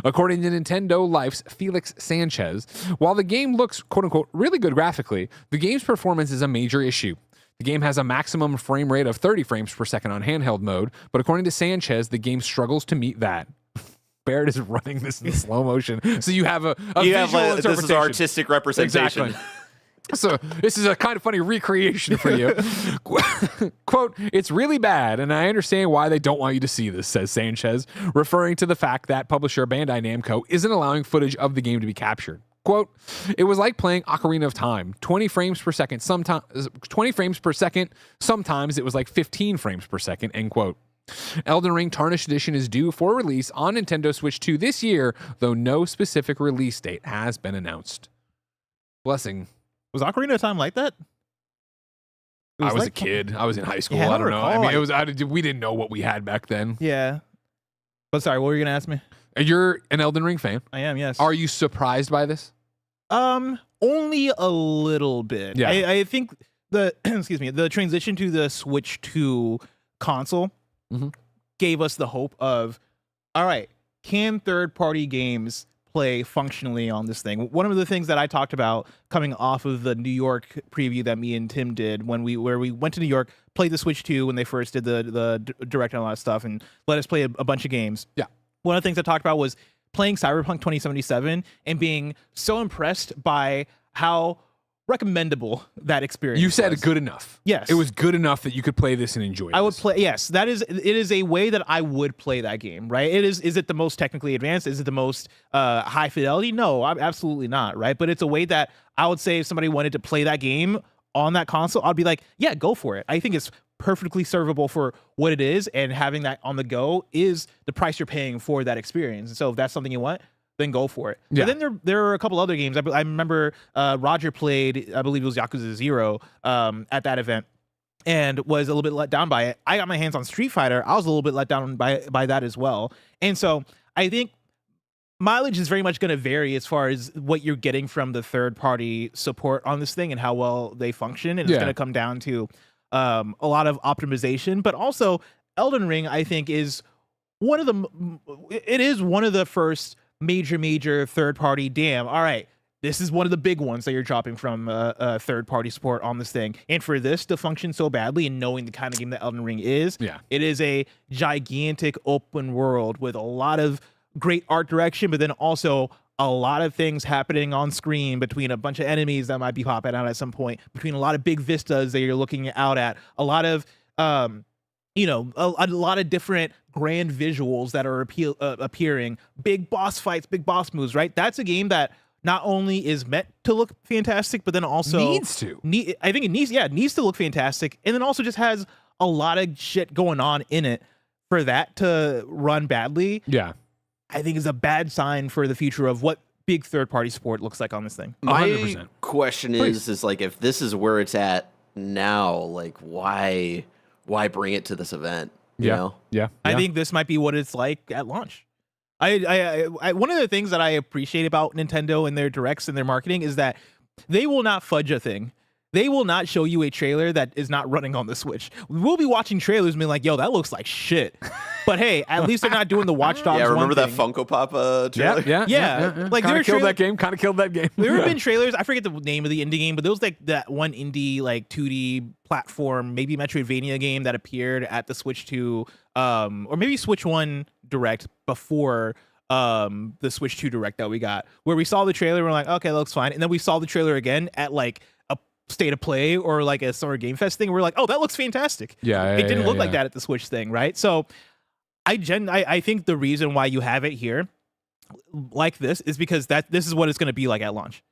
According to Nintendo Life's Felix Sanchez, while the game looks quote-unquote really good graphically, the game's performance is a major issue. The game has a maximum frame rate of 30 frames per second on handheld mode, but according to Sanchez, the game struggles to meet that. Barrett is running this in slow motion, so you have a visual interpretation. This is artistic representation. Exactly. So this is a kind of funny recreation for you. Quote, it's really bad, and I understand why they don't want you to see this, says Sanchez, referring to the fact that publisher Bandai Namco isn't allowing footage of the game to be captured. Quote, it was like playing Ocarina of Time, 20 frames per second, sometimes 20 frames per second, sometimes it was like 15 frames per second, end quote. Elden Ring Tarnished Edition is due for release on Nintendo Switch 2 this year, though no specific release date has been announced. Blessing. Was Ocarina of Time like that? I was a kid. I was in high school. Yeah, I I don't know. recall. I mean, we didn't know what we had back then. Yeah. But sorry, what were you gonna ask me? You're an Elden Ring fan. I am, yes. Are you surprised by this? Only a little bit. Yeah. I think the the transition to the Switch 2 console gave us the hope of, all right, can third-party games play functionally on this thing? One of the things that I talked about coming off of the New York preview that me and Tim did where we went to New York, played the Switch 2 when they first did the direct and all that stuff, and let us play a bunch of games. Yeah. One of the things I talked about was playing Cyberpunk 2077 and being so impressed by how recommendable that experience You said was. good enough. Yes. It was good enough that you could play this and enjoy it. I would play. Yes, it is a way that I would play that game. Right? Is it the most technically advanced? Is it the most high fidelity? No, absolutely not. Right? But it's a way that I would say if somebody wanted to play that game on that console, I'd be like, yeah, go for it. I think it's perfectly servable for what it is, and having that on the go is the price you're paying for that experience. And so if that's something you want, then go for it. Yeah. But then there are a couple other games. I remember Roger played, I believe it was Yakuza 0 at that event, and was a little bit let down by it. I got my hands on Street Fighter. I was a little bit let down by that as well. And so I think mileage is very much going to vary as far as what you're getting from the third-party support on this thing and how well they function. And it's going to come down to a lot of optimization. But also, Elden Ring, I think, is one of the first major third-party, all right, this is one of the big ones that you're dropping from third-party support on this thing. And for this to function so badly, and knowing the kind of game that Elden Ring is, it is a gigantic open world with a lot of great art direction, but then also a lot of things happening on screen between a bunch of enemies that might be popping out at some point, between a lot of big vistas that you're looking out at, a lot of a lot of different grand visuals that are appearing, big boss fights, big boss moves, right? That's a game that not only is meant to look fantastic, but then also needs to. I think it needs to look fantastic, and then also just has a lot of shit going on in it. For that to run badly, I think is a bad sign for the future of what big third-party support looks like on this thing. My 100%. question is like, if this is where it's at now, like why bring it to this event? You know? I think this might be what it's like at launch. I one of the things that I appreciate about Nintendo and their directs and their marketing is that they will not fudge a thing. They will not show you a trailer that is not running on the Switch. We'll be watching trailers and be like, yo, that looks like shit. But hey, at least they're not doing the Watch Dogs. Yeah, remember that thing. Funko Pop trailer? Yeah. Like kind of killed that game. There have been trailers. I forget the name of the indie game, but there was like that one indie like 2D platform, maybe Metroidvania game that appeared at the Switch 2, or maybe Switch 1 Direct before the Switch 2 Direct that we got, where we saw the trailer and we're like, okay, that looks fine. And then we saw the trailer again at like a State of Play or like a Summer Game Fest thing. We're like, oh, that looks fantastic. It didn't look like that at the Switch thing, right? So I think the reason why you have it here like this is because this is what it's going to be like at launch.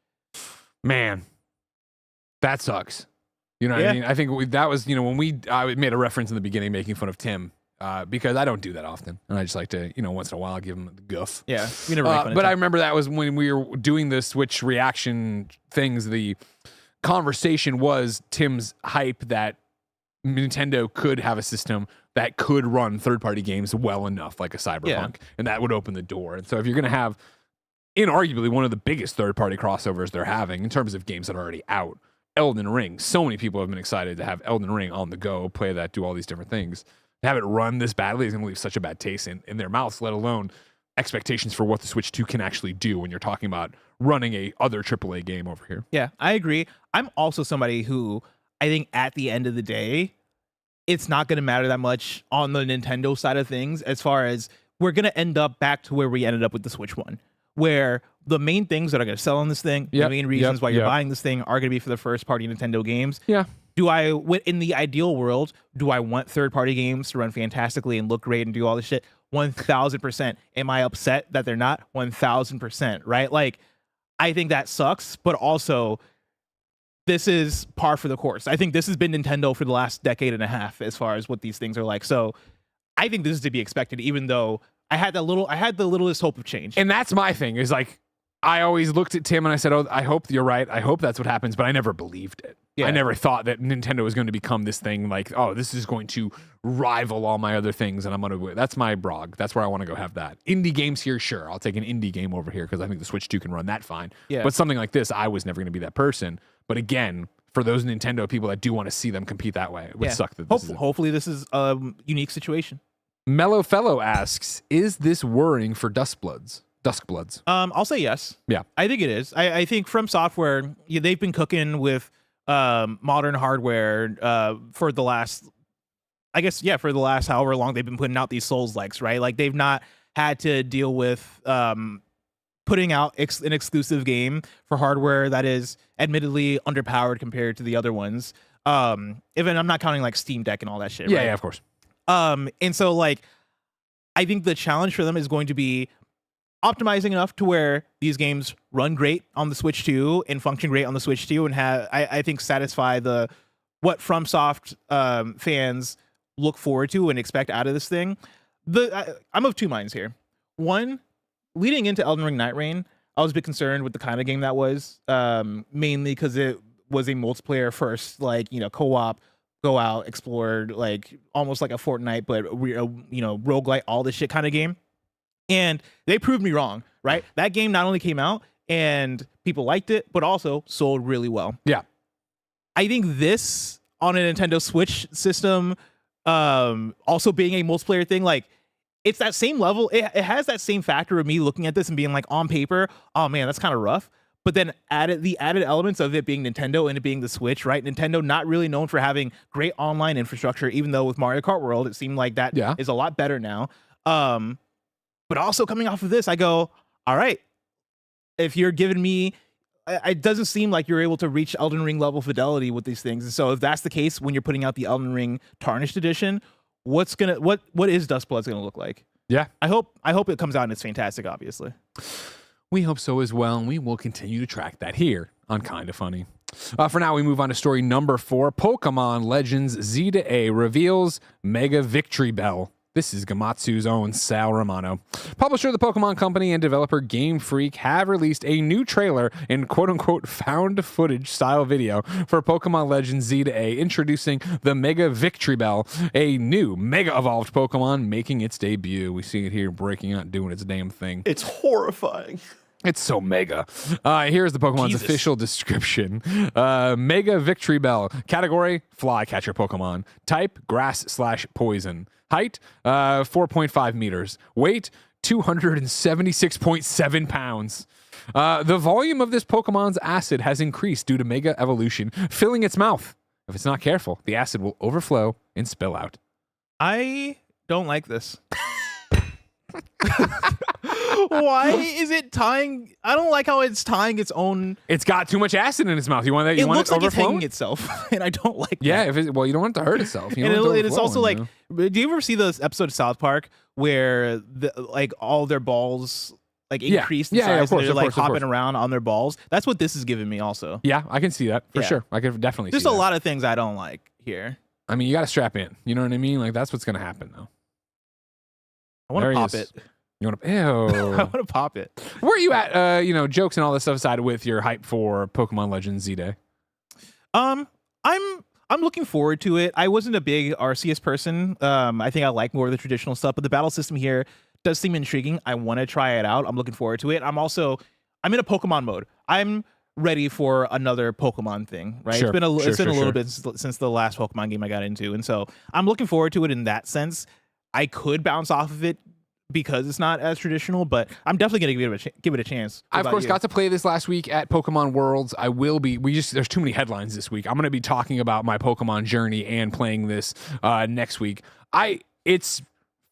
Man, that sucks. You know what I mean? I think that was, when I made a reference in the beginning making fun of Tim because I don't do that often, and I just like to, once in a while give them the goof. Yeah, we never. But I remember that was when we were doing the Switch reaction things. The conversation was Tim's hype that Nintendo could have a system that could run third-party games well enough, like a Cyberpunk, and that would open the door. And so if you're going to have, inarguably, one of the biggest third-party crossovers they're having in terms of games that are already out, Elden Ring. So many people have been excited to have Elden Ring on the go, play that, do all these different things. To have it run this badly is going to leave such a bad taste in their mouths, let alone expectations for what the Switch 2 can actually do when you're talking about running a other AAA game over here. Yeah, I agree. I'm also somebody who I think at the end of the day, it's not going to matter that much on the Nintendo side of things, as far as we're going to end up back to where we ended up with the Switch 1, where the main things that are going to sell on this thing, the main reasons why you're buying this thing are going to be for the first party Nintendo games. Yeah. In the ideal world, do I want third party games to run fantastically and look great and do all this shit? 1000%. Am I upset that they're not? 1000%, right? Like, I think that sucks, but also this is par for the course. I think this has been Nintendo for the last decade and a half as far as what these things are like. So I think this is to be expected, even though I had the littlest hope of change. And that's my thing, is like, I always looked at Tim and I said, I hope you're right. I hope that's what happens, but I never believed it. Yeah. I never thought that Nintendo was going to become this thing like, this is going to rival all my other things, and I'm going to. That's my brog. That's where I want to go have that. Indie games here, sure. I'll take an indie game over here because I think the Switch 2 can run that fine. Yeah. But something like this, I was never going to be that person. But again, for those Nintendo people that do want to see them compete that way, it would suck that hopefully this is a unique situation. Mellow Fellow asks, is this worrying for Duskbloods? I'll say yes. Yeah, I think it is. I think From Software, they've been cooking with modern hardware for the last, for the last however long they've been putting out these Souls-likes, right? Like, they've not had to deal with putting out an exclusive game for hardware that is admittedly underpowered compared to the other ones. Even I'm not counting like Steam Deck and all that shit. Yeah, right? Yeah, of course. And so, like, I think the challenge for them is going to be optimizing enough to where these games run great on the Switch 2 and function great on the Switch 2 and have, I think, satisfy what FromSoft fans look forward to and expect out of this thing. I'm of two minds here. One, leading into Elden Ring Night Rain, I was a bit concerned with the kind of game that was, mainly because it was a multiplayer first, like, co-op, go out, explore, like almost like a Fortnite, but roguelite, all this shit kind of game. And they proved me wrong, right? That game not only came out and people liked it, but also sold really well. Yeah. I think this on a Nintendo Switch system, also being a multiplayer thing, like, it's that same level. It has that same factor of me looking at this and being like, on paper, oh man, that's kind of rough. But then the added elements of it being Nintendo and it being the Switch, right? Nintendo not really known for having great online infrastructure, even though with Mario Kart World, it seemed like that is a lot better now. But also coming off of this, I go, all right, if you're giving me, it doesn't seem like you're able to reach Elden Ring level fidelity with these things. And so if that's the case, when you're putting out the Elden Ring Tarnished Edition, what is Duskbloods gonna look like? Yeah. I hope it comes out and it's fantastic, obviously. We hope so as well, and we will continue to track that here on Kinda Funny. For now, we move on to story number 4. Pokemon Legends Z to A reveals Mega Victreebel. This is Gamatsu's own Sal Romano. Publisher of the Pokemon Company and developer Game Freak have released a new trailer and quote-unquote found footage style video for Pokemon Legends Z to A, introducing the Mega Victreebel, a new Mega Evolved Pokemon making its debut. We see it here breaking out, doing its damn thing. It's horrifying. It's so mega. Here's the Pokemon's official description. Mega Victreebel. Category, flycatcher Pokemon. Type, grass/poison. Height, 4.5 meters. Weight, 276.7 pounds. The volume of this Pokemon's acid has increased due to Mega Evolution, filling its mouth. If it's not careful, the acid will overflow and spill out. I don't like this. Why is it tying? I don't like how it's tying its own. It's got too much acid in its mouth. You want that? It looks like it's hanging itself, and I don't like. Yeah, you don't want it to hurt itself. You it's also like, do you ever see the episode of South Park where all their balls increase in size and they're hopping around on their balls? That's what this is giving me. Also, yeah, I can see that for sure. I can definitely. There's see a lot of things I don't like here. I mean, you got to strap in. You know what I mean? Like, that's what's going to happen, though. I want to pop it. You want to? Ew. I want to pop it. Where are you at? Jokes and all this stuff aside, with your hype for Pokemon Legends Z-Day. I'm looking forward to it. I wasn't a big Arceus person. I think I like more of the traditional stuff, but the battle system here does seem intriguing. I want to try it out. I'm looking forward to it. I'm in a Pokemon mode. I'm ready for another Pokemon thing, right? Sure, it's been a little bit since the last Pokemon game I got into, and so I'm looking forward to it in that sense. I could bounce off of it because it's not as traditional, but I'm definitely going to give it a chance. I, of course, got to play this last week at Pokemon Worlds. I will be. There's too many headlines this week. I'm going to be talking about my Pokemon journey and playing this next week. It's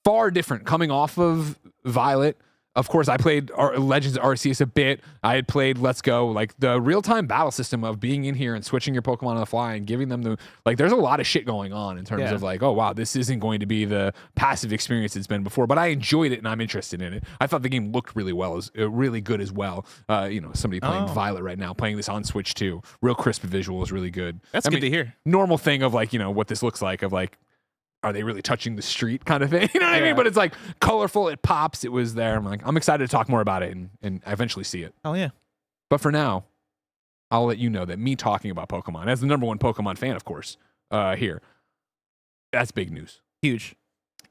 far different coming off of Violet. Of course, I played Legends Arceus a bit. I had played Let's Go, like the real-time battle system of being in here and switching your Pokemon on the fly and giving them there's a lot of shit going on in terms of oh, wow, this isn't going to be the passive experience it's been before, but I enjoyed it and I'm interested in it. I thought the game looked really good as well. Somebody playing Violet right now, playing this on Switch too. Real crisp visuals, really good. That's good to hear. Normal thing of what this looks like of are they really touching the street kind of thing? You know what I mean? But it's colorful. It pops. It was there. I'm excited to talk more about it and eventually see it. Oh, yeah. But for now, I'll let you know that me talking about Pokemon, as the number one Pokemon fan, of course, here, that's big news. Huge.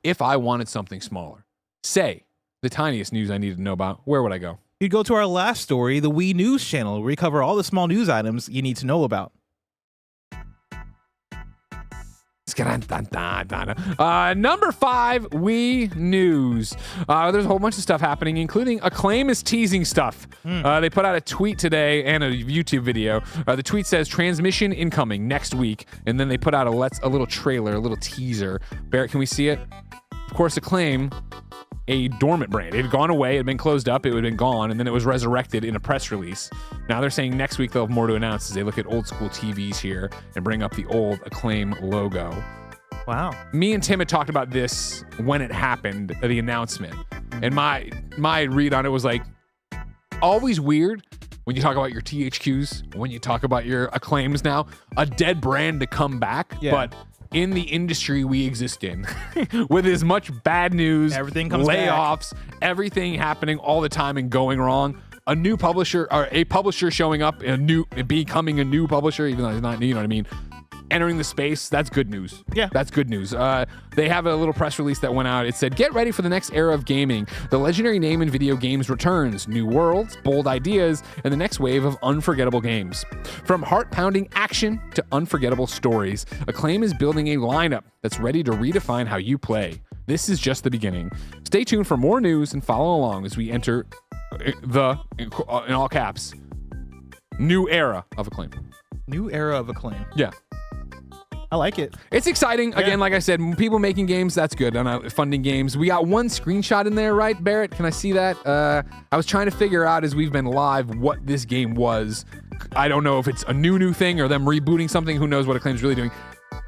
If I wanted something smaller, say the tiniest news I needed to know about, where would I go? You'd go to our last story, the Wii News channel, where we cover all the small news items you need to know about. Number 5, Wii News. There's a whole bunch of stuff happening, including Acclaim is teasing stuff. They put out a tweet today and a YouTube video. The tweet says transmission incoming next week, and then they put out a little trailer, a little teaser. Barrett, can we see it? Of course, Acclaim, a dormant brand. It had gone away, it had been closed up, it had been gone, and then it was resurrected in a press release. Now they're saying next week they'll have more to announce as they look at old school TVs here and bring up the old Acclaim logo. Wow. Me and Tim had talked about this when it happened, the announcement. And my read on it was always weird when you talk about your THQs, when you talk about your Acclaims now, a dead brand to come back, but in the industry we exist in, with as much bad news, everything comes layoffs, everything happening all the time and going wrong, a new publisher or a publisher showing up, becoming a new publisher, even though it's not, you know what I mean, entering the space, that's good news. Yeah. That's good news. They have a little press release that went out. It said, get ready for the next era of gaming. The legendary name in video games returns. New worlds, bold ideas, and the next wave of unforgettable games. From heart-pounding action to unforgettable stories, Acclaim is building a lineup that's ready to redefine how you play. This is just the beginning. Stay tuned for more news and follow along as we enter in all caps, new era of Acclaim. New era of Acclaim. Yeah. I like it. It's exciting. Again, like I said, people making games, that's good. And funding games. We got one screenshot in there, right, Barrett? Can I see that? I was trying to figure out as we've been live what this game was. I don't know if it's a new thing or them rebooting something. Who knows what Acclaim's really doing.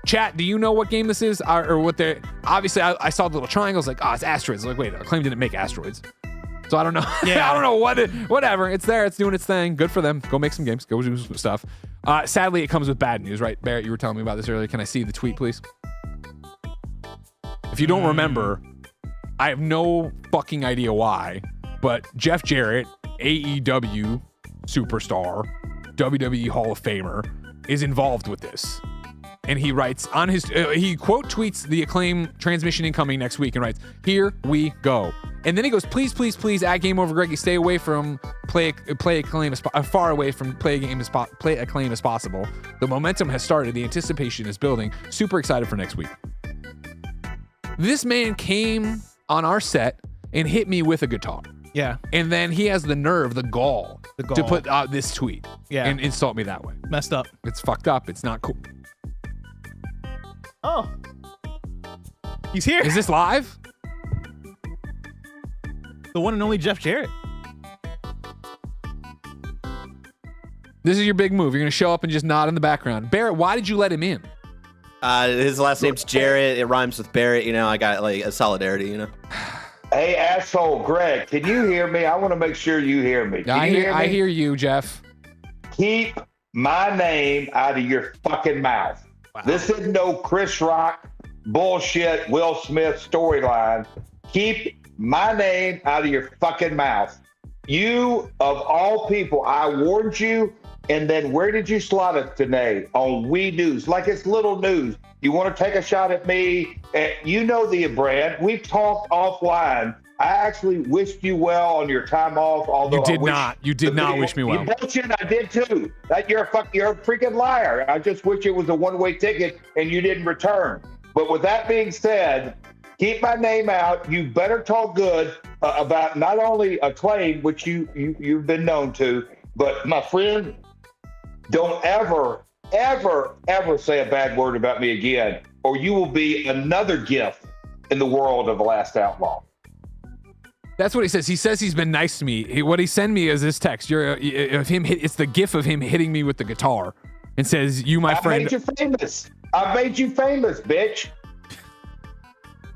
Chat, do you know what game this is? Or what they're... Obviously, I saw the little triangles it's Asteroids. Wait, Acclaim didn't make Asteroids. So I don't know. Yeah. I don't know whatever. It's there. It's doing its thing. Good for them. Go make some games. Go do some stuff. Sadly, it comes with bad news, right? Barrett, you were telling me about this earlier. Can I see the tweet, please? If you don't remember, I have no fucking idea why, but Jeff Jarrett, AEW superstar, WWE Hall of Famer, is involved with this. And he writes on his, he quote tweets the Acclaim transmission incoming next week and writes, "Here we go." And then he goes, "Please, please, please, at Game Over Greggy, stay away from play Acclaim as far away from play Acclaim as possible. The momentum has started. The anticipation is building. Super excited for next week." This man came on our set and hit me with a guitar. Yeah. And then he has the nerve, the gall. To put out this tweet. Yeah. And insult me that way. Messed up. It's fucked up. It's not cool. Oh. He's here. Is this live? The one and only Jeff Jarrett. This is your big move. You're going to show up and just nod in the background. Barrett, why did you let him in? His last name's Jarrett. It rhymes with Barrett. I got a solidarity, Hey, asshole, Greg, can you hear me? I want to make sure you hear me. I hear you, Jeff. Keep my name out of your fucking mouth. Wow. This isn't no Chris Rock bullshit, Will Smith storyline. Keep my name out of your fucking mouth. You, of all people, I warned you, and then where did you slot it today? On We News, like it's little news. You want to take a shot at me? You know the brand. We've talked offline. I actually wished you well on your time off. Although you did not. You did not wish me well. You bullshit. I did too. That you're a freaking liar. I just wish it was a one-way ticket and you didn't return. But with that being said, keep my name out. You better talk good about not only Acclaim, which you've been known to, but my friend, don't ever say a bad word about me again, or you will be another gift in the world of The Last Outlaw. That's what he says. He says he's been nice to me. What he sent me is this text. It's the gif of him hitting me with the guitar and says, "You, my friend." I made you famous. I made you famous, bitch.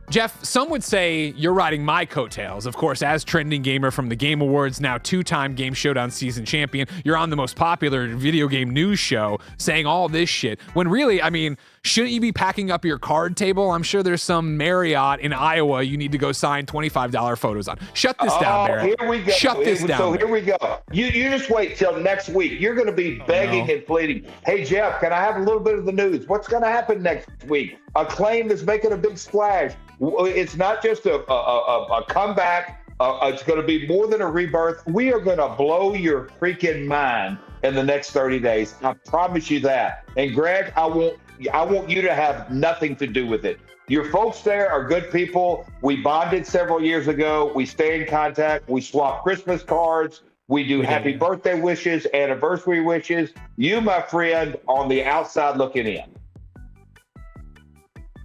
Jeff, some would say you're riding my coattails. Of course, as trending gamer from the Game Awards, now 2-time Game Showdown season champion, you're on the most popular video game news show saying all this shit. When really, I mean, shouldn't you be packing up your card table? I'm sure there's some Marriott in Iowa you need to go sign $25 photos on. Shut this down, Barrett. Here we go. Shut this down. So here we go. You just wait till next week. You're going to be begging and pleading. Hey, Jeff, can I have a little bit of the news? What's going to happen next week? Acclaim is making a big splash. It's not just a comeback. It's going to be more than a rebirth. We are going to blow your freaking mind in the next 30 days. I promise you that. And Greg, I want you to have nothing to do with it. Your folks there are good people. We bonded several years ago. We stay in contact. We swap Christmas cards. We do happy birthday wishes, anniversary wishes. You, my friend, on the outside looking in.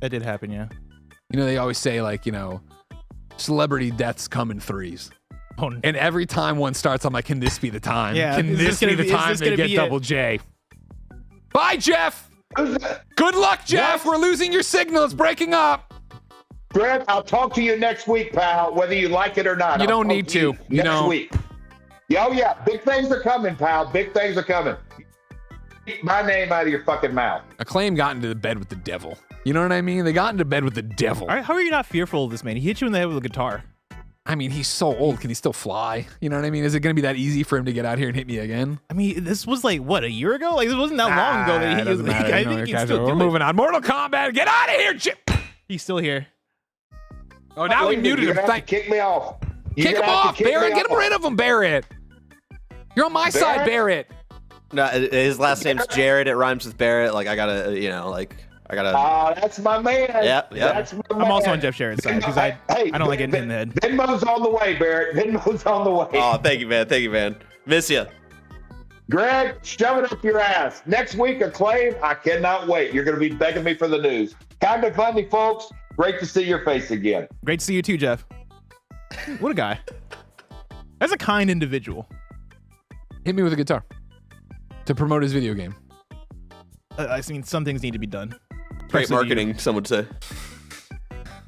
That did happen, yeah. You know, they always say, like, you know, celebrity deaths come in threes. Oh, no. And every time one starts, I'm like, can this be the time? Yeah, can this be the time they get double J? Bye, Jeff. Good luck, Jeff. We're losing your signal. It's breaking up. Greg, I'll talk to you next week, pal, whether you like it or not. You don't need to. Next week. Oh, yeah. Big things are coming, pal. Big things are coming. Keep my name out of your fucking mouth. Acclaim got into the bed with the devil. You know what I mean? They got into bed with the devil. All right, how are you not fearful of this man? He hit you in the head with a guitar. I mean, he's so old. Can he still fly? You know what I mean? Is it going to be that easy for him to get out here and hit me again? I mean, this was like, what, a year ago? Like, this wasn't that long ago that he was like, I think he's still We're moving on. Mortal Kombat, get out of here, Chip! He's still here. Oh, now we muted him. Kick me off. Kick him off, Barrett. Get him rid of him, Barrett. You're on my side, Barrett. No, his last name's Jared. It rhymes with Barrett. Like, I gotta, I gotta. That's my man. Yeah. That's my man. I'm also on Jeff Sherrod's side because I don't like getting hit in the head. Venmo's on the way, Barrett. Venmo's on the way. Oh, thank you, man. Miss you. Greg, shove it up your ass. Next week, Acclaim. I cannot wait. You're going to be begging me for the news. Kind of funny, folks. Great to see your face again. Great to see you too, Jeff. What a guy. That's a kind individual. Hit me with a guitar to promote his video game. I mean, some things need to be done. Great marketing, some would say.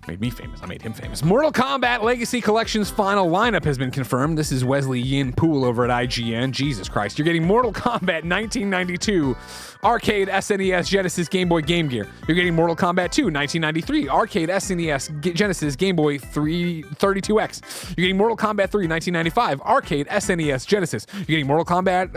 Made me famous. I made him famous. Mortal Kombat Legacy Collection's final lineup has been confirmed. This is Wesley Yin Poole over at IGN. Jesus Christ. You're getting Mortal Kombat 1992 Arcade, SNES, Genesis, Game Boy, Game Gear. You're getting Mortal Kombat 2 1993 Arcade, SNES, Genesis, Game Boy 32X. You're getting Mortal Kombat 3 1995 Arcade, SNES, Genesis. You're getting Mortal Kombat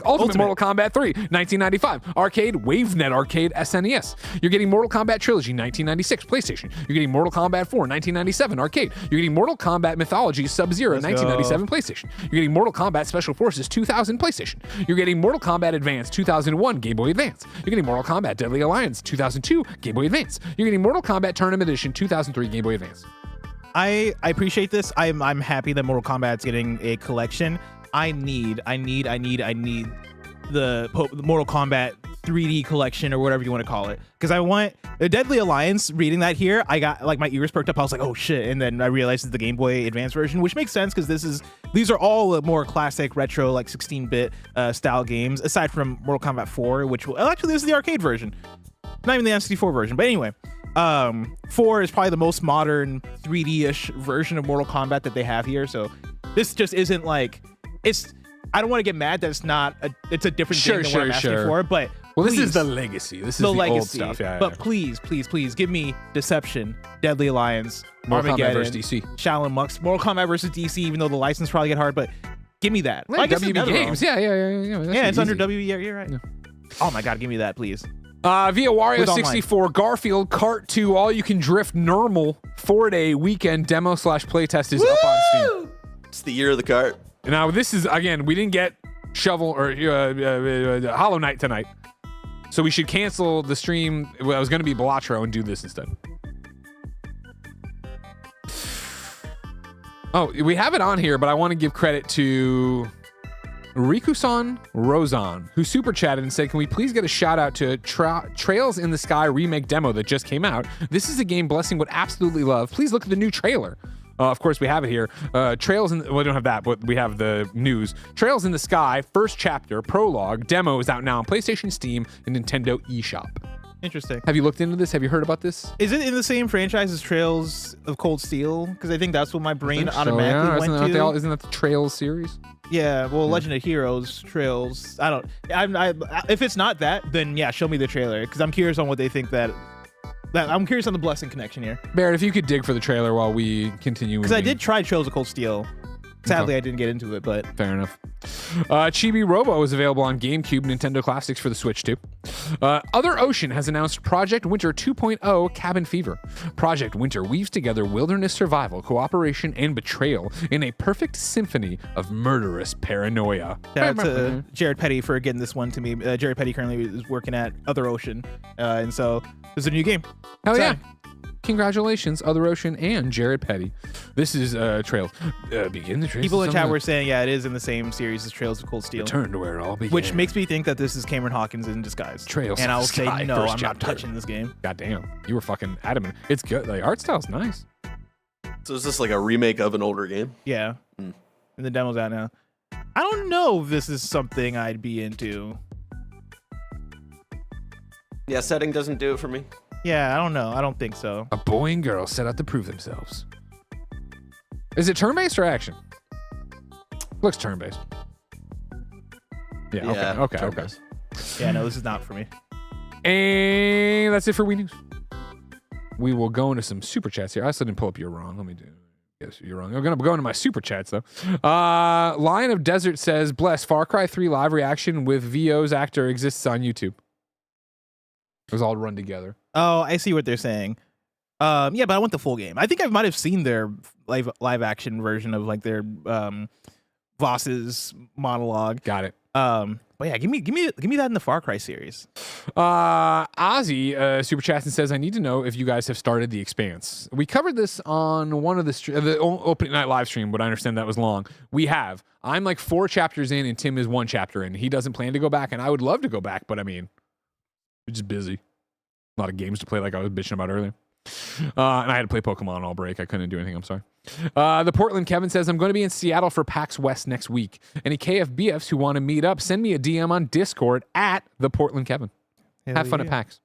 Ultimate Mortal Kombat 3 1995 Arcade, WaveNet Arcade, SNES. You're getting Mortal Kombat Trilogy 1996 PlayStation. You're getting Mortal Kombat 4 1997 Arcade. You're getting Mortal Kombat Mythology Sub-Zero 1997 PlayStation. You're getting Mortal Kombat Special Forces 2000 PlayStation. You're getting Mortal Kombat Advance 2001 Game Boy Advance. You're getting Mortal Kombat Deadly Alliance 2002 Game Boy Advance. You're getting Mortal Kombat Tournament Edition 2003 Game Boy Advance. I appreciate this. I'm happy that Mortal Kombat's getting a collection. I need the Mortal Kombat 3D collection or whatever you want to call it, because I want the Deadly Alliance. Reading that here, I got like my ears perked up. I was like, oh shit, and then I realized it's the Game Boy Advance version, which makes sense because these are all more classic retro, like 16-bit style games, aside from Mortal Kombat 4, which actually this is the arcade version, not even the N64 version. But anyway, 4 is probably the most modern 3D-ish version of Mortal Kombat that they have here. So this just isn't like it's. I don't want to get mad that it's a different game than what I'm asking for, but Well, this is Please. the legacy. This is The the legacy. old stuff. Yeah, But please, please, please give me Deception, Deadly Alliance, Mortal Kombat Armageddon, versus DC. Shaolin Monks, Mortal Kombat versus DC, even though the license probably get hard, but give me that. Well, I guess WB it's Games. Yeah. Yeah, it's under WB. Yeah, you're right. Yeah. Oh my God, give me that, please. Via Wario With 64, Garfield Kart 2, All You Can Drift Normal 4-day weekend demo / playtest is up on Steam. It's the year of the cart. Now, this is, again, we didn't get Shovel or Hollow Knight tonight. So we should cancel the stream. Well, I was going to be Balatro and do this instead. Oh, we have it on here, but I want to give credit to Rikusan Rozan, who super chatted and said, can we please get a shout out to Trails in the Sky remake demo that just came out? This is a game Blessing would absolutely love. Please look at the new trailer. Of course, we have it here. Trails in, well, we don't have that, but we have the news. Trails in the Sky, first chapter, prologue, demo is out now on PlayStation, Steam, and Nintendo eShop. Interesting. Have you looked into this? Have you heard about this? Is it in the same franchise as Trails of Cold Steel? Because I think that's what my brain automatically went to. Isn't that the Trails series? Yeah, well, Legend of Heroes, Trails. I if it's not that, then yeah, show me the trailer because I'm curious on what they think that I'm curious on the Blessing connection here. Barrett, if you could dig for the trailer while we continue. Because I did try Trails of Cold Steel. Sadly, I didn't get into it, but fair enough. Chibi Robo is available on GameCube, Nintendo Classics for the Switch too. Other Ocean has announced Project Winter 2.0 Cabin Fever. Project Winter weaves together wilderness survival, cooperation, and betrayal in a perfect symphony of murderous paranoia. shout out to Jared Petty for getting this one to me. Jared Petty currently is working at Other Ocean, and so this is a new game. Hell yeah. Exciting. Congratulations, Other Ocean and Jared Petty. This is Trails. Begin the Trails. People in chat were saying, yeah, it is in the same series as Trails of Cold Steel. Return to where it all began. Which makes me think that this is Cameron Hawkins in disguise. Trails and of I will Sky, say, no, first I'm not chapter. touching this game. God damn. You were fucking adamant. It's good. The art style's nice. So is this like a remake of an older game? Yeah. And the demo's out now. I don't know if this is something I'd be into. Yeah, setting doesn't do it for me. Yeah, I don't know. I don't think so. A boy and girl set out to prove themselves. Is it turn-based or action? Looks turn-based. Yeah, okay. turn-based. Yeah, no, this is not for me. And that's it for Wii News. We will go into some super chats here. I still didn't pull up You're Wrong. Let me do. Yes, you're wrong. I'm going to go into my super chats, though. Lion of Desert says, bless, Far Cry 3 live reaction with VO's actor exists on YouTube. It was all run together. Oh, I see what they're saying. Yeah, but I want the full game. I think I might have seen their live action version of like their Voss's monologue. Got it. But yeah, give me that in the Far Cry series. Ozzy super chats and says, I need to know if you guys have started The Expanse. We covered this on one of the opening night live stream, but I understand that was long. We have. I'm like 4 chapters in and Tim is 1 chapter in. He doesn't plan to go back, and I would love to go back, but I mean, we're just busy. A lot of games to play like I was bitching about earlier. And I had to play Pokemon all break. I couldn't do anything. I'm sorry. The Portland Kevin says, I'm going to be in Seattle for PAX West next week. Any KFBFs who want to meet up, send me a DM on Discord at the Portland Kevin. Have fun at PAX.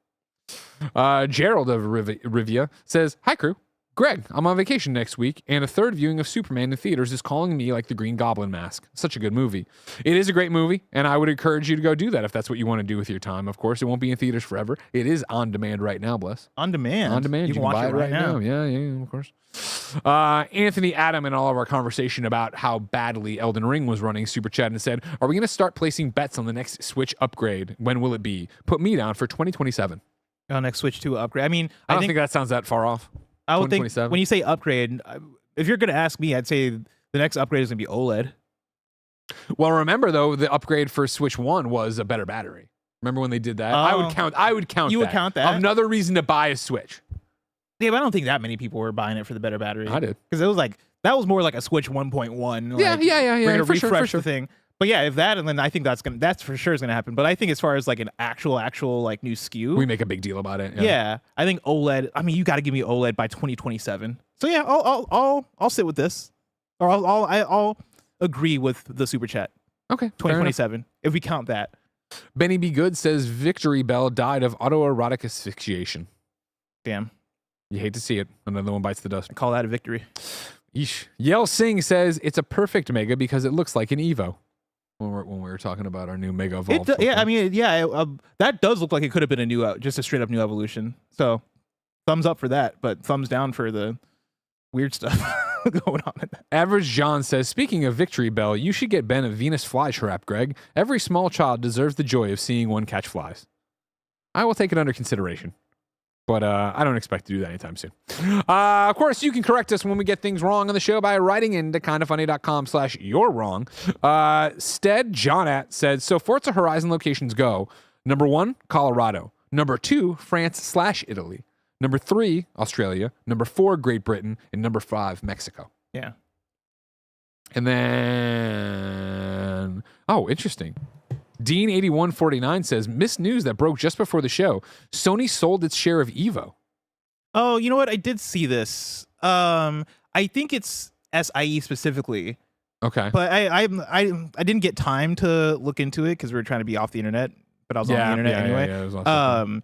Gerald of Rivia says, hi, crew. Greg, I'm on vacation next week, and a 3rd viewing of Superman in theaters is calling me like the Green Goblin mask. Such a good movie. It is a great movie, and I would encourage you to go do that if that's what you want to do with your time. Of course, it won't be in theaters forever. It is on demand right now, Bless. On demand? On demand. You can watch buy it right now. Yeah, of course. Anthony Adam in all of our conversation about how badly Elden Ring was running super chat and said, are we going to start placing bets on the next Switch upgrade? When will it be? Put me down for 2027. Oh, next Switch 2 upgrade. I mean, I don't think that sounds that far off. I would think when you say upgrade, if you're going to ask me, I'd say the next upgrade is going to be OLED. Well, remember though, the upgrade for Switch 1 was a better battery. Remember when they did that? I would count. You would count that? Another reason to buy a Switch. Yeah, but I don't think that many people were buying it for the better battery. I did, because it was like that was more like a Switch 1.1. Yeah. We're gonna for refresh sure. the thing. But yeah, if that, and then I think that's for sure is gonna happen. But I think as far as like an actual like new SKU, we make a big deal about it. Yeah, I think OLED. I mean, you got to give me OLED by 2027. So yeah, I'll sit with this, or I'll agree with the super chat. Okay, 2027 if we count that. Benny B. Good says Victreebel died of autoerotic asphyxiation. Damn, you hate to see it. Another one bites the dust. I call that a victory. Yeesh. Yell Singh says it's a perfect Mega because it looks like an Evo. when we were talking about our new Mega Evolved. Yeah, I mean, that does look like it could have been just a straight up new evolution. So thumbs up for that, but thumbs down for the weird stuff going on in that. Average John says, speaking of Victreebel, you should get Ben a Venus flytrap, Greg. Every small child deserves the joy of seeing one catch flies. I will take it under consideration. But I don't expect to do that anytime soon. Of course, you can correct us when we get things wrong on the show by writing into kindafunny.com/you're wrong. Stead Johnat said, so Forza Horizon locations go. Number 1, Colorado. Number 2, France/Italy. Number 3, Australia. Number 4, Great Britain. And number 5, Mexico. Yeah. And then, interesting. Dean8149 says, missed news that broke just before the show. Sony sold its share of Evo. Oh, you know what? I did see this. I think it's SIE specifically. Okay. But I didn't get time to look into it because we were trying to be off the internet, but I was on the internet anyway. Yeah, it was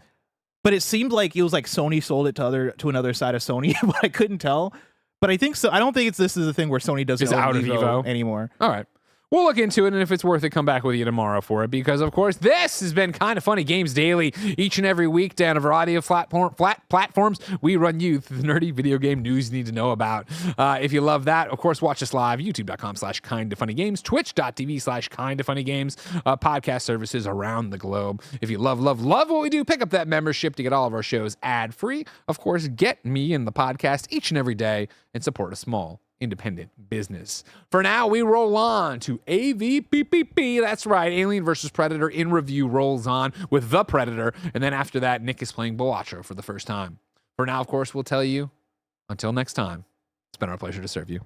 but it seemed like it was like Sony sold it to another side of Sony, but I couldn't tell. But I think so. I don't think this is a thing where Sony doesn't own out of Evo anymore. All right. We'll look into it, and if it's worth it, come back with you tomorrow for it, because, of course, this has been Kinda Funny Games Daily. Each and every week, down a variety of platforms, we run you through the nerdy video game news you need to know about. If you love that, of course, watch us live, youtube.com/kindafunnygames, twitch.tv/kindafunnygames, podcast services around the globe. If you love what we do, pick up that membership to get all of our shows ad-free. Of course, get me and the podcast each and every day and support a small independent business. For now, we roll on to AVPPP. That's right, Alien vs. Predator in review rolls on with The Predator, and then after that, Nick is playing Balatro for the first time. For now, of course, we'll tell you, until next time, it's been our pleasure to serve you.